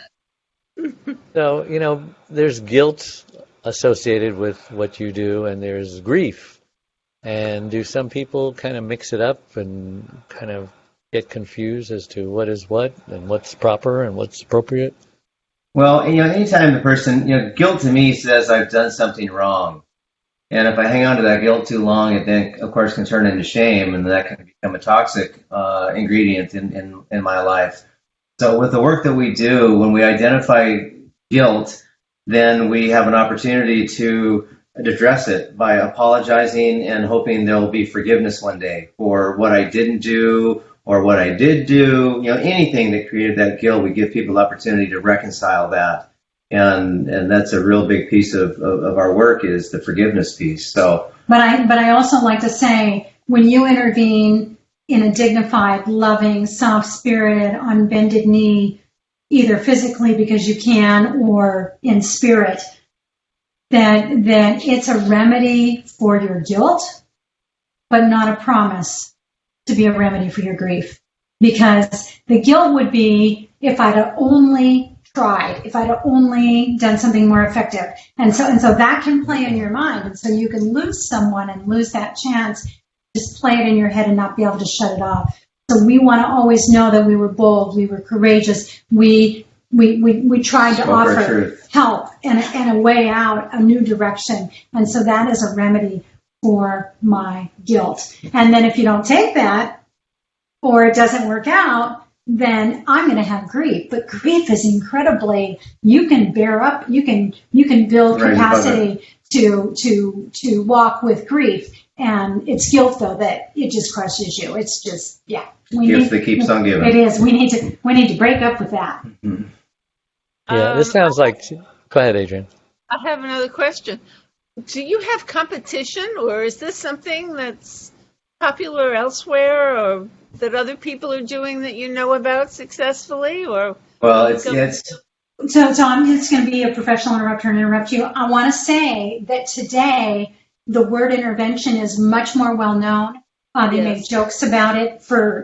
So, there's guilt associated with what you do, and there's grief. And do some people kind of mix it up and kind of get confused as to what is what and what's proper and what's appropriate? Well, anytime the person, guilt to me says I've done something wrong. And if I hang on to that guilt too long, it then, of course, can turn into shame, and that can become a toxic ingredient in my life. So with the work that we do, when we identify guilt, then we have an opportunity to address it by apologizing and hoping there will be forgiveness one day for what I didn't do or what I did do. Anything that created that guilt, we give people the opportunity to reconcile that. And that's a real big piece of our work, is the forgiveness piece. So, but I also like to say, when you intervene in a dignified, loving, soft-spirited, on bended knee, either physically because you can or in spirit, that it's a remedy for your guilt, but not a promise to be a remedy for your grief. Because the guilt would be if I'd have only tried, if I'd have only done something more effective. And so that can play in your mind. And so you can lose someone and lose that chance, just play it in your head and not be able to shut it off. So we want to always know that we were bold, we were courageous, we tried to offer help and a way out, a new direction. And so that is a remedy for my guilt. And then if you don't take that, or it doesn't work out, then I'm going to have grief. But grief is incredibly, you can bear up, you can build capacity to walk with grief. And it's guilt, though, that it just crushes you. It's just, yeah. Gift that keeps on giving. It is. We need to break up with that. Mm-hmm. Yeah, this sounds like. Go ahead, Adrian. I have another question. Do you have competition, or is this something that's popular elsewhere, or that other people are doing that you know about successfully? Or well, it's So I'm just going to be a professional interrupter and interrupt you. I want to say that today the word intervention is much more well known. They make jokes about it for,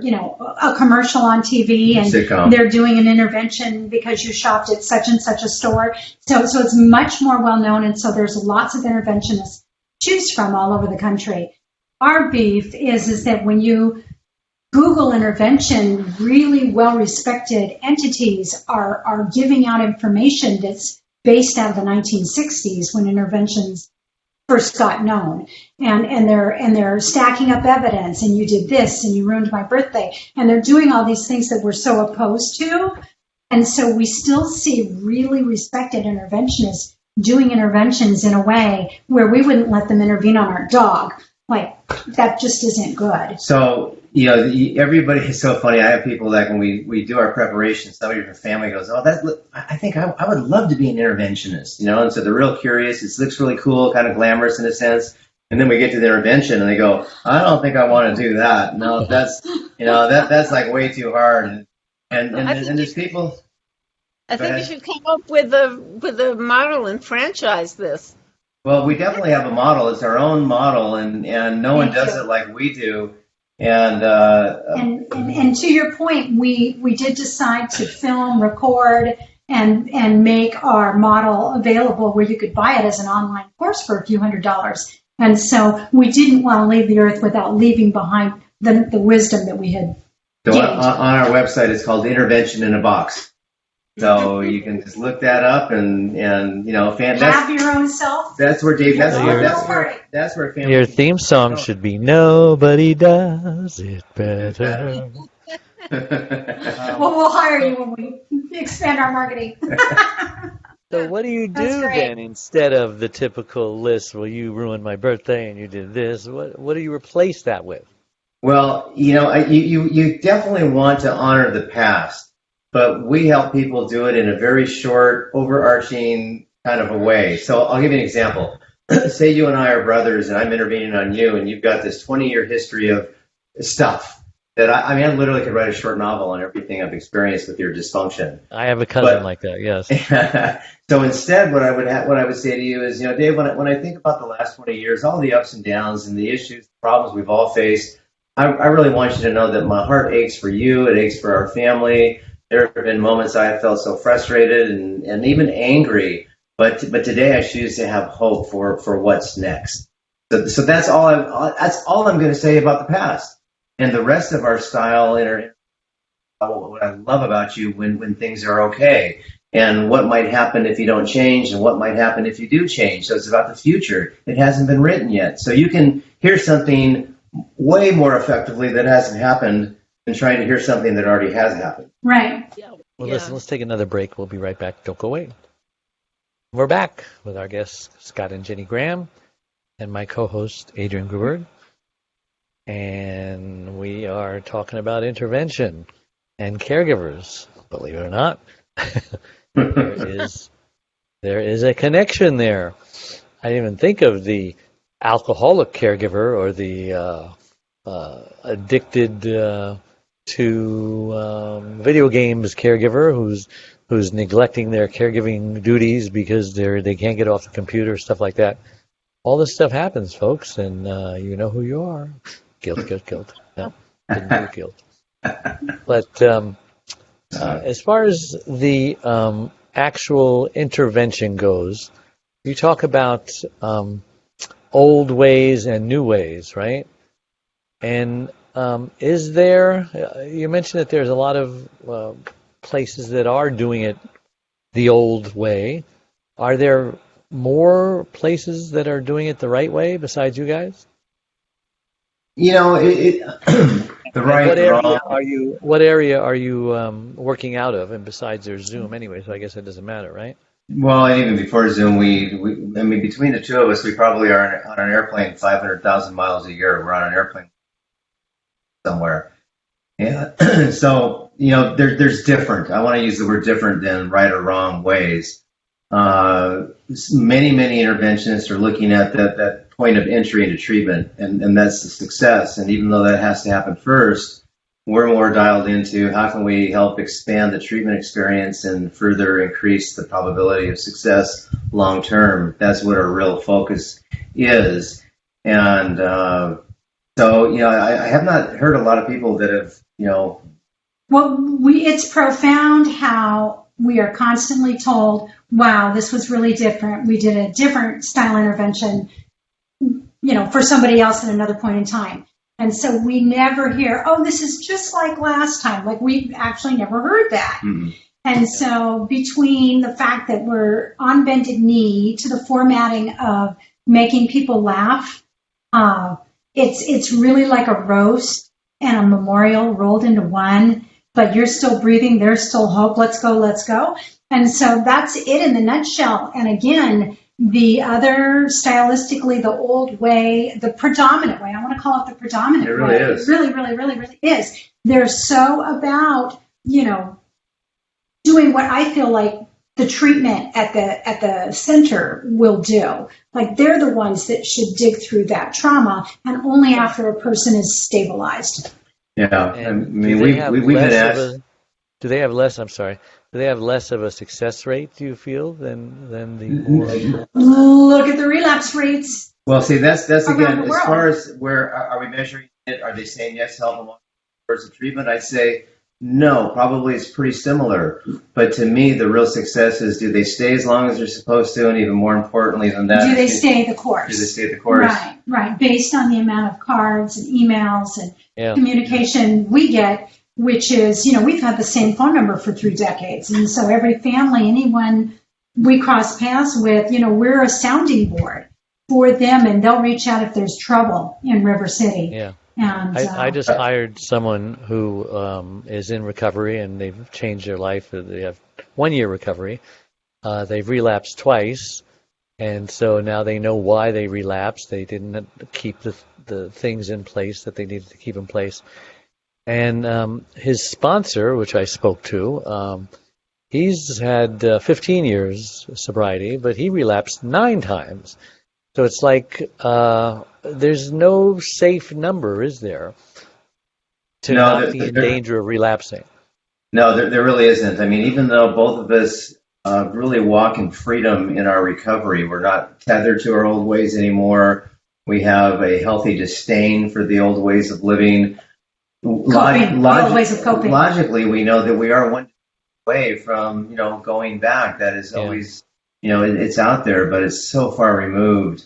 a commercial on TV, and they're doing an intervention because you shopped at such and such a store. So it's much more well known, and so there's lots of interventionists to choose from all over the country. Our beef is that when you Google intervention, really well-respected entities are giving out information that's based out of the 1960s when interventions first got known, and they're stacking up evidence, and you did this and you ruined my birthday, and they're doing all these things that we're so opposed to. And so we still see really respected interventionists doing interventions in a way where we wouldn't let them intervene on our dog. Like, that just isn't good. So, everybody is so funny. I have people that when we do our preparation, somebody from family goes, I think I would love to be an interventionist, and so they're real curious. It looks really cool, kind of glamorous in a sense. And then we get to the intervention and they go, I don't think I want to do that. No, that's, that's like way too hard. And there's people. I think you should come up with a model and franchise this. Well, we definitely have a model. It's our own model, and no one does it like we do. And to your point, we did decide to film, record, and make our model available where you could buy it as an online course for a few $100s. And so we didn't want to leave the earth without leaving behind the wisdom that we had gained. On our website, it's called Intervention in a Box. So you can just look that up and have your own self. That's where Dave. That's where family. Your theme song should be "Nobody Does It Better." Well, we'll hire you when we expand our marketing. So what do you do then instead of the typical list? Well, you ruined my birthday and you did this. What do you replace that with? Well, you definitely want to honor the past. But we help people do it in a very short, overarching kind of a way. So I'll give you an example. Say you and I are brothers, and I'm intervening on you, and you've got this 20-year history of stuff that I literally could write a short novel on everything I've experienced with your dysfunction. I have a cousin like that, yes. So instead, what I would say to you is, Dave, when I think about the last 20 years, all the ups and downs and the issues, the problems we've all faced, I really want you to know that my heart aches for you. It aches for our family. There have been moments I have felt so frustrated and even angry, but today I choose to have hope for what's next. So that's all I'm going to say about the past. And the rest of our style in our what I love about you when things are okay, and what might happen if you don't change, and what might happen if you do change. So it's about the future. It hasn't been written yet. So you can hear something way more effectively that hasn't happened than trying to hear something that already has happened. Right. Well, listen, let's take another break. We'll be right back. Don't go away. We're back with our guests, Scott and Jenny Graham, and my co-host, Adrian Gruber. And we are talking about intervention and caregivers. Believe it or not, there is a connection there. I didn't even think of the alcoholic caregiver or the addicted to video games caregiver who's neglecting their caregiving duties because they can't get off the computer, stuff like that. All this stuff happens, folks, and you know who you are. Guilt. No, didn't do guilt. But as far as the actual intervention goes, you talk about old ways and new ways, right? And is there, you mentioned that there's a lot of places that are doing it the old way. Are there more places that are doing it the right way besides you guys? You know, the right. What area are you working out of? And besides, there's Zoom anyway, so I guess it doesn't matter, right? Well, and even before Zoom, I mean, between the two of us, we probably are on an airplane 500,000 miles a year. We're on an airplane somewhere. Yeah. So, you know, there's different. I want to use the word different than right or wrong ways. Many interventionists are looking at that point of entry into treatment, and that's the success. And even though that has to happen first, we're more dialed into how can we help expand the treatment experience and further increase the probability of success long term. That's what our real focus is. And so, you know, I have not heard a lot of people that have, you know. Well, it's profound how we are constantly told, wow, this was really different. We did a different style intervention, you know, for somebody else at another point in time. And so we never hear, oh, this is just like last time. Like, we've actually never heard that. Mm-hmm. And so between the fact that we're on bended knee to the formatting of making people laugh, it's really like a roast and a memorial rolled into one, but you're still breathing, there's still hope, let's go. And so that's it in the nutshell. And again, the other, stylistically, the old way, the predominant way, I want to call it the predominant way. It really is. It really is. They're so about, you know, doing what I feel like the treatment at the center will do. Like, they're the ones that should dig through that trauma, and only after a person is stabilized. Yeah, I mean, we've been asked. Do they have less of a success rate, do you feel, than the more? Look at the relapse rates. Well, see, that's again, as far as where are we measuring it? Are they saying yes, help them towards the treatment? I'd say no, probably it's pretty similar. But to me, the real success is, do they stay as long as they're supposed to? And even more importantly than that, do they stay the course? Do they stay the course? Right. Based on the amount of cards and emails and communication we get, which is, you know, we've had the same phone number for 3 decades. And so every family, anyone we cross paths with, you know, we're a sounding board for them, and they'll reach out if there's trouble in River City. Yeah. And I just hired someone who is in recovery, and they've changed their life. They have 1-year recovery. They've relapsed twice, and so now they know why they relapsed. They didn't keep the things in place that they needed to keep in place. And his sponsor, which I spoke to, he's had 15 years sobriety, but he relapsed 9 times. So it's like there's no safe number, is there, to not be in danger of relapsing? No, there really isn't. I mean, even though both of us really walk in freedom in our recovery, we're not tethered to our old ways anymore. We have a healthy disdain for the old ways of living. Old ways of coping. Logically, we know that we are one way from, you know, going back. That is always, you know, it's out there, but it's so far removed.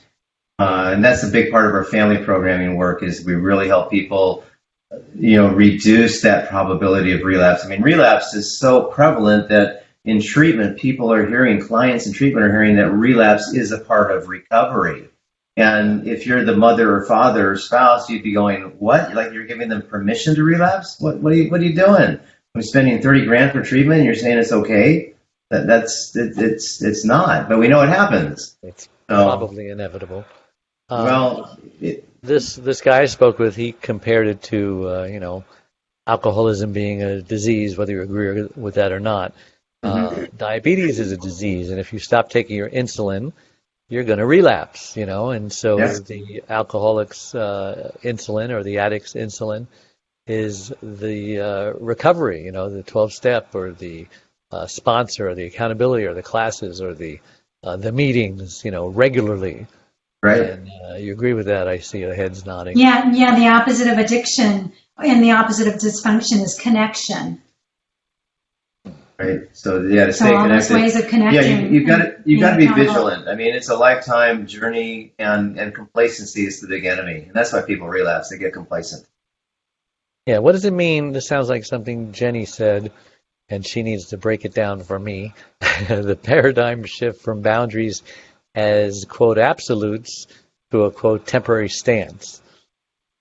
And that's a big part of our family programming work, is we really help people reduce that probability of relapse. I mean, relapse is so prevalent that in treatment, clients in treatment are hearing that relapse is a part of recovery. And if you're the mother or father or spouse, you'd be going, what? Like you're giving them permission to relapse? What are you doing? I'm spending $30,000 for treatment and you're saying it's okay? It's not, but we know it happens. It's probably inevitable. This guy I spoke with, he compared it to, alcoholism being a disease, whether you agree with that or not. Diabetes is a disease, and if you stop taking your insulin, you're going to relapse, and so the alcoholic's insulin or the addict's insulin is the recovery, the 12-step or the sponsor or the accountability or the classes or the meetings, regularly. Right. And you agree with that? I see your heads nodding. Yeah. The opposite of addiction and the opposite of dysfunction is connection. Right. So to stay all connected. Those ways of connecting. Yeah, you've got to be vigilant. I mean, it's a lifetime journey, and complacency is the big enemy, and that's why people relapse. They get complacent. Yeah. What does it mean? This sounds like something Jenny said, and she needs to break it down for me. The paradigm shift from boundaries as, quote, absolutes to a, quote, temporary stance.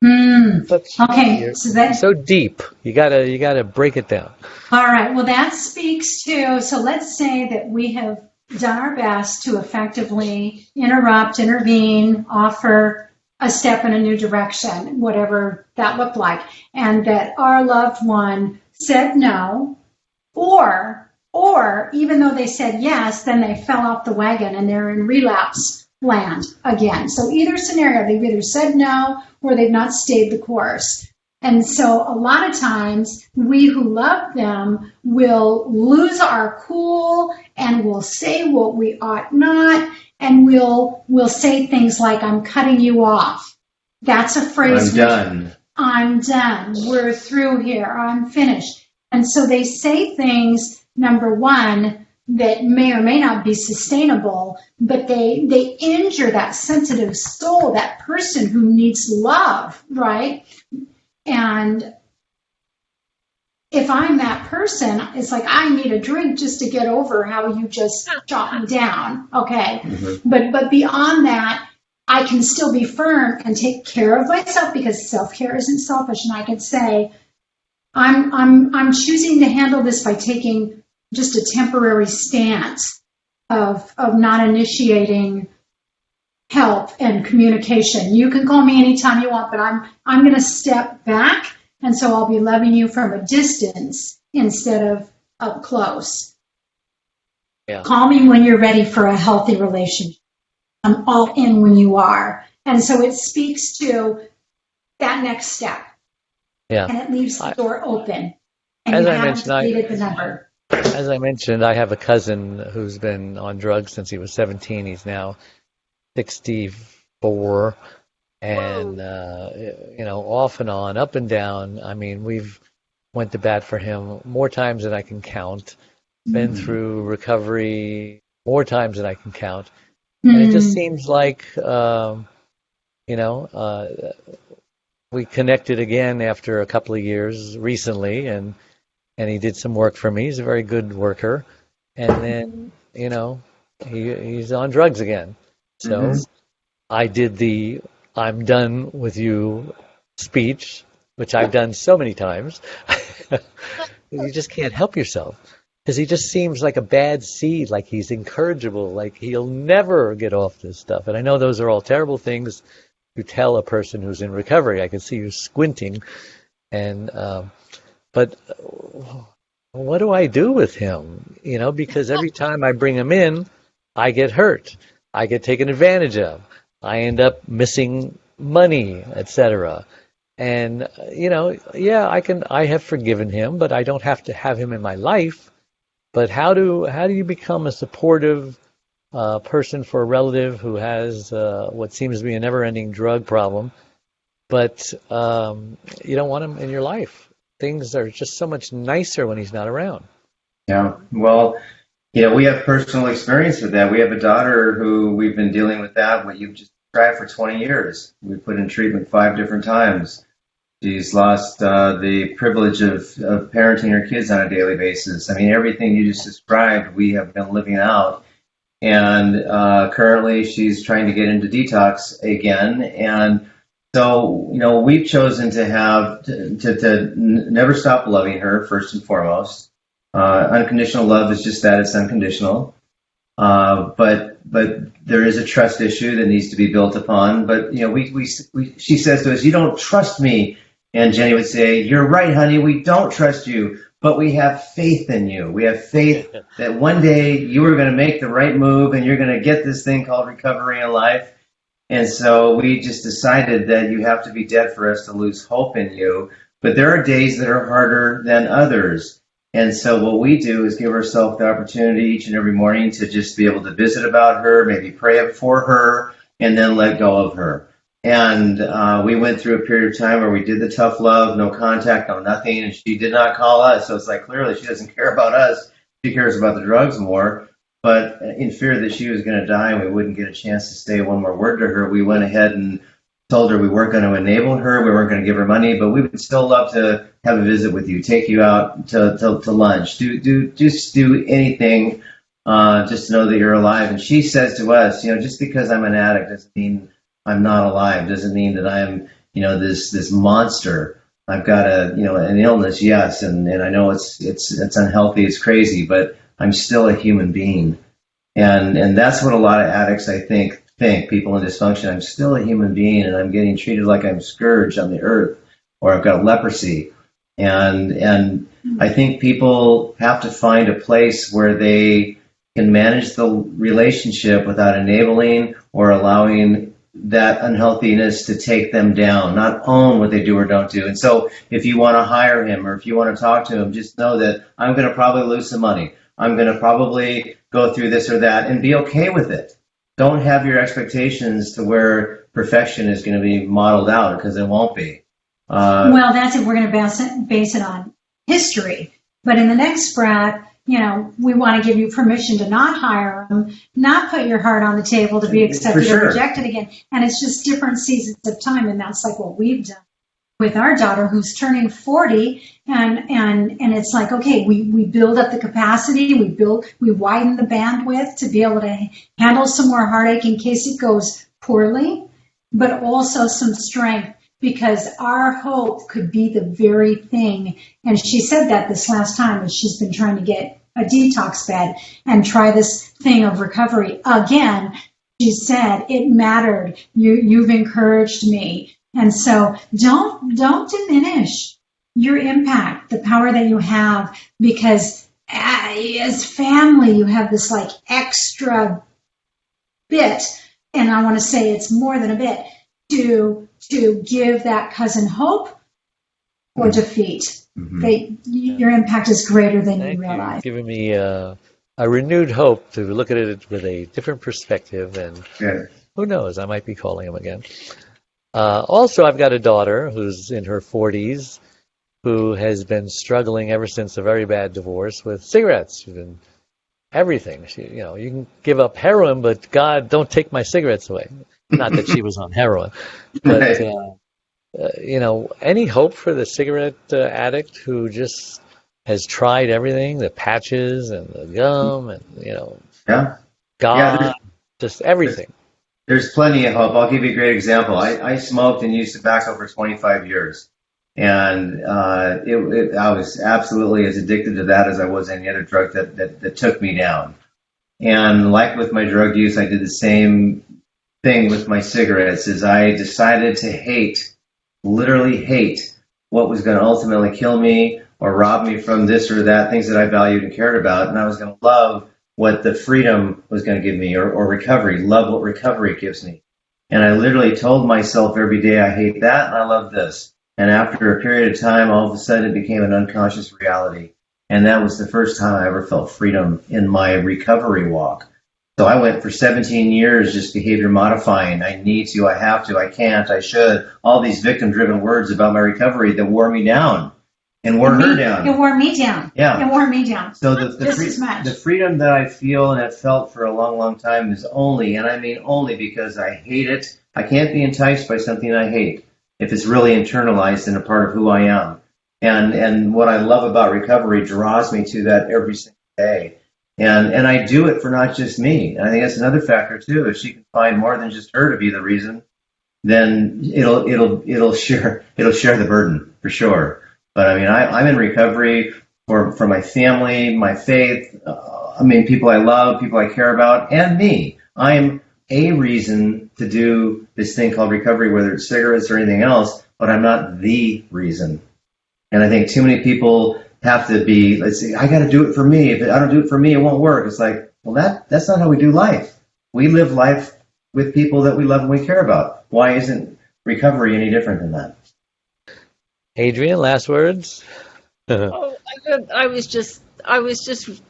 Okay, so deep. You gotta break it down. All right. Well, that speaks to. So let's say that we have done our best to effectively intervene, offer a step in a new direction, whatever that looked like, and that our loved one said no, or even though they said yes, then they fell off the wagon and they're in relapse land again. So either scenario, they've either said no or they've not stayed the course. And so a lot of times we who love them will lose our cool and we'll say what we ought not, and we'll say things like, I'm cutting you off. That's a phrase. I'm done. We're through here. I'm finished. And so they say things, number one, that may or may not be sustainable, but they injure that sensitive soul, that person who needs love, right? And if I'm that person, it's like I need a drink just to get over how you just shot me down, okay? Mm-hmm. But beyond that, I can still be firm and take care of myself, because self-care isn't selfish, and I can say, I'm choosing to handle this by taking just a temporary stance of not initiating help and communication. You can call me anytime you want, but I'm going to step back, and so I'll be loving you from a distance instead of up close. Yeah. Call me when you're ready for a healthy relationship. I'm all in when you are. And so it speaks to that next step. Yeah. And it leaves the door open. And as you I haven't mentioned, deleted the number. As I mentioned, I have a cousin who's been on drugs since he was 17. He's now 64. And, off and on, up and down. I mean, we've went to bat for him more times than I can count. Been through recovery more times than I can count. And it just seems like, we connected again after a couple of years recently, and he did some work for me. He's a very good worker. And then, he's on drugs again. So I did the I'm done with you speech, which I've done so many times. You just can't help yourself, because he just seems like a bad seed, like he's incorrigible, like he'll never get off this stuff. And I know those are all terrible things to tell a person who's in recovery. I can see you squinting. And but what do I do with him? Because every time I bring him in, I get hurt. I get taken advantage of. I end up missing money, etc. And I have forgiven him, but I don't have to have him in my life. But how do you become a supportive person for a relative who has what seems to be a never-ending drug problem, but you don't want him in your life? Things are just so much nicer when he's not around. Yeah, well, we have personal experience with that. We have a daughter who we've been dealing with that, what you've just described, for 20 years. We put in treatment 5 different times. She's lost the privilege of parenting her kids on a daily basis. I mean, everything you just described, we have been living out. And currently she's trying to get into detox again. And so, we've chosen to have to never stop loving her, first and foremost. Unconditional love is just that, it's unconditional. But there is a trust issue that needs to be built upon. But, she says to us, "You don't trust me." And Jenny would say, "You're right, honey, we don't trust you. But we have faith in you. We have faith that one day you are going to make the right move and you're going to get this thing called recovery in life." And so we just decided that you have to be dead for us to lose hope in you. But there are days that are harder than others. And so what we do is give ourselves the opportunity each and every morning to just be able to visit about her, maybe pray for her, and then let go of her. And we went through a period of time where we did the tough love, no contact, no nothing, and she did not call us. So it's like, clearly she doesn't care about us. She cares about the drugs more. But in fear that she was going to die and we wouldn't get a chance to say one more word to her, we went ahead and told her we weren't going to enable her, we weren't going to give her money, but we would still love to have a visit with you, take you out to lunch, do anything just to know that you're alive. And she says to us, just because I'm an addict doesn't mean I'm not alive, doesn't mean that I'm, this monster. I've got an illness, yes, and I know it's unhealthy, it's crazy, but I'm still a human being. And that's what a lot of addicts, I think people in dysfunction, I'm still a human being and I'm getting treated like I'm scourged on the earth, or I've got leprosy. And I think people have to find a place where they can manage the relationship without enabling or allowing that unhealthiness to take them down, not own what they do or don't do. And so if you want to hire him or if you want to talk to him, just know that I'm going to probably lose some money. I'm going to probably go through this or that, and be okay with it. Don't have your expectations to where perfection is going to be modeled out, because it won't be. Well, that's it. We're going to base it on history. But in the next breath, we want to give you permission to not hire them, not put your heart on the table to be accepted or rejected again. And it's just different seasons of time. And that's like what we've done with our daughter, who's turning 40. And it's like, okay, we build up the capacity, we widen the bandwidth to be able to handle some more heartache in case it goes poorly, but also some strength, because our hope could be the very thing. And she said that this last time, as she's been trying to get a detox bed and try this thing of recovery again. She said, it mattered. You've encouraged me. And so don't diminish your impact, the power that you have, because as family, you have this like extra bit, and I want to say it's more than a bit, to give that cousin hope or defeat. Mm-hmm. Your impact is greater than you realize. Giving me a renewed hope to look at it with a different perspective, and who knows, I might be calling him again. Also, I've got a daughter who's in her 40s who has been struggling ever since a very bad divorce with cigarettes. She's been everything. You can give up heroin, but God, don't take my cigarettes away. Not that she was on heroin, but any hope for the cigarette addict who just has tried everything, the patches and the gum and God, just everything. There's plenty of hope. I'll give you a great example. I smoked and used tobacco for 25 years. And I was absolutely as addicted to that as I was any other drug that took me down. And like with my drug use, I did the same thing with my cigarettes. Is I decided to literally hate what was going to ultimately kill me or rob me from this or that, things that I valued and cared about. And I was going to love what the freedom was going to give me, or recovery, love what recovery gives me. And I literally told myself every day, I hate that and I love this. And after a period of time, all of a sudden it became an unconscious reality. And that was the first time I ever felt freedom in my recovery walk. So I went for 17 years just behavior modifying. I need to, I have to, I can't, I should. All these victim-driven words about my recovery that wore me down and wore her down. It wore me down. Yeah. It wore me down. So the freedom that I feel and have felt for a long, long time is only, and I mean only, because I hate it. I can't be enticed by something I hate. if it's really internalized and a part of who I am. And what I love about recovery draws me to that every single day. And I do it for not just me. And I think that's another factor too. If she can find more than just her to be the reason, then it'll share the burden for sure. But I mean, I'm in recovery for my family, my faith. People I love, people I care about, and me. I'm a reason to do this thing called recovery, whether it's cigarettes or anything else, but I'm not the reason. And I think too many people have to be, let's say, I got to do it for me. If I don't do it for me, it won't work. It's like, well, that's not how we do life. We live life with people that we love and we care about. Why isn't recovery any different than that? Adrian, last words? I was just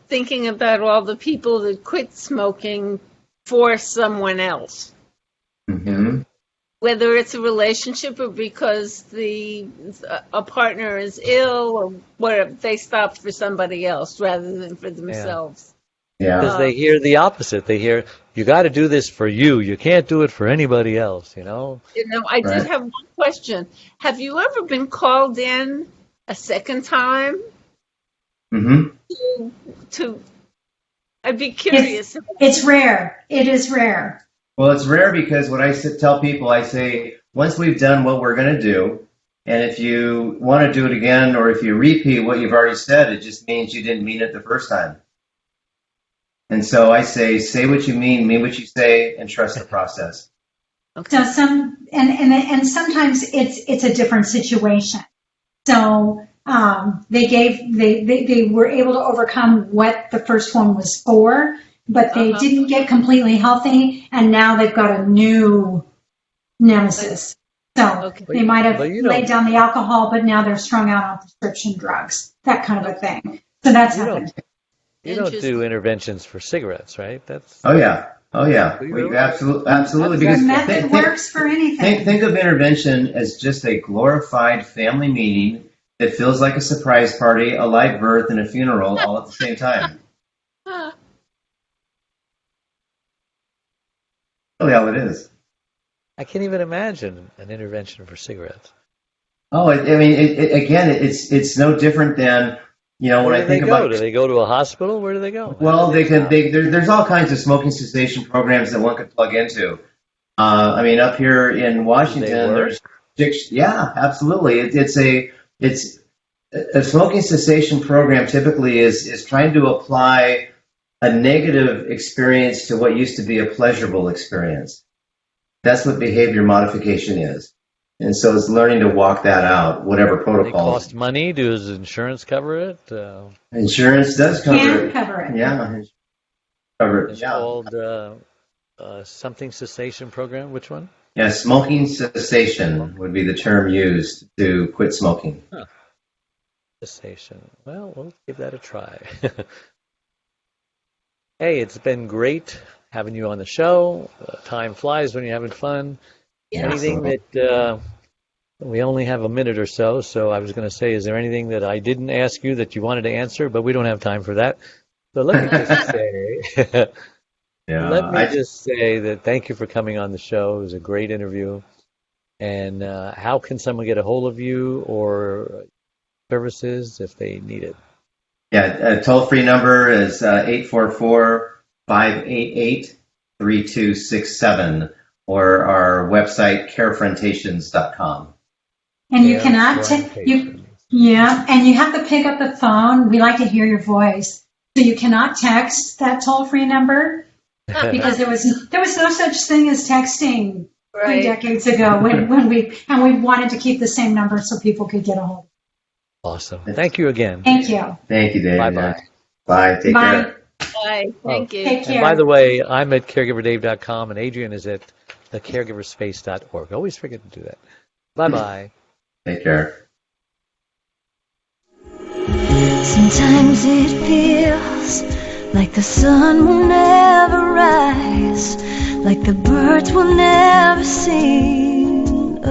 thinking about all the people that quit smoking for someone else. Mm-hmm. Whether it's a relationship or because a partner is ill or whatever, they stop for somebody else rather than for themselves. Yeah. Because they hear the opposite. They hear, you got to do this for you. You can't do it for anybody else, I did have one question. Have you ever been called in a second time? Mm-hmm. I'd be curious. It's rare. It is rare. Well, it's rare because what I tell people, I say, once we've done what we're going to do, and if you want to do it again or if you repeat what you've already said, it just means you didn't mean it the first time. And so I say what you mean what you say, and trust the process. Okay. So sometimes it's a different situation. So they were able to overcome what the first one was for, but they didn't get completely healthy, and now they've got a new nemesis. So they might have laid down the alcohol, but now they're strung out on prescription drugs, that kind of a thing. So that's happened. You don't do interventions for cigarettes, right? Oh yeah. We absolutely. Because the method works for anything. Think of intervention as just a glorified family meeting that feels like a surprise party, a live birth, and a funeral all at the same time. Really all it is. I can't even imagine an intervention for cigarettes. Oh, it's no different than, when I think about. Do they go to a hospital? Where do they go? Well, there's all kinds of smoking cessation programs that one could plug into. Up here in Washington, there's absolutely. It's a smoking cessation program typically is trying to apply a negative experience to what used to be a pleasurable experience. That's what behavior modification is. And so it's learning to walk that out, whatever protocol. They cost money. Does insurance cover it? Insurance does cover it. Cover it. Yeah. Cover it. It's called something cessation program. Which one? Yeah, smoking cessation would be the term used to quit smoking. Huh. Cessation. Well, we'll give that a try. Hey, it's been great having you on the show. Time flies when you're having fun. Yeah. Anything that we only have a minute or so I was going to say, is there anything that I didn't ask you that you wanted to answer, but we don't have time for that. So let me just say, just say that thank you for coming on the show. It was a great interview. And how can someone get a hold of you or services if they need it? Yeah, a toll-free number is 844-588-3267, or our website, Carefrontations.com. And you cannot and you have to pick up the phone. We like to hear your voice. So you cannot text that toll-free number because there was no such thing as texting 3 decades ago when we wanted to keep the same number so people could get a hold of it. Awesome. Thank you again. Thank you. Thank you, Dave. Bye-bye. Bye. Take care. Bye. Thank you. Take care. And by the way, I'm at caregiverdave.com and Adrian is at thecaregiverspace.org. Always forget to do that. Bye-bye. Take care. Sometimes it feels like the sun will never rise, like the birds will never sing.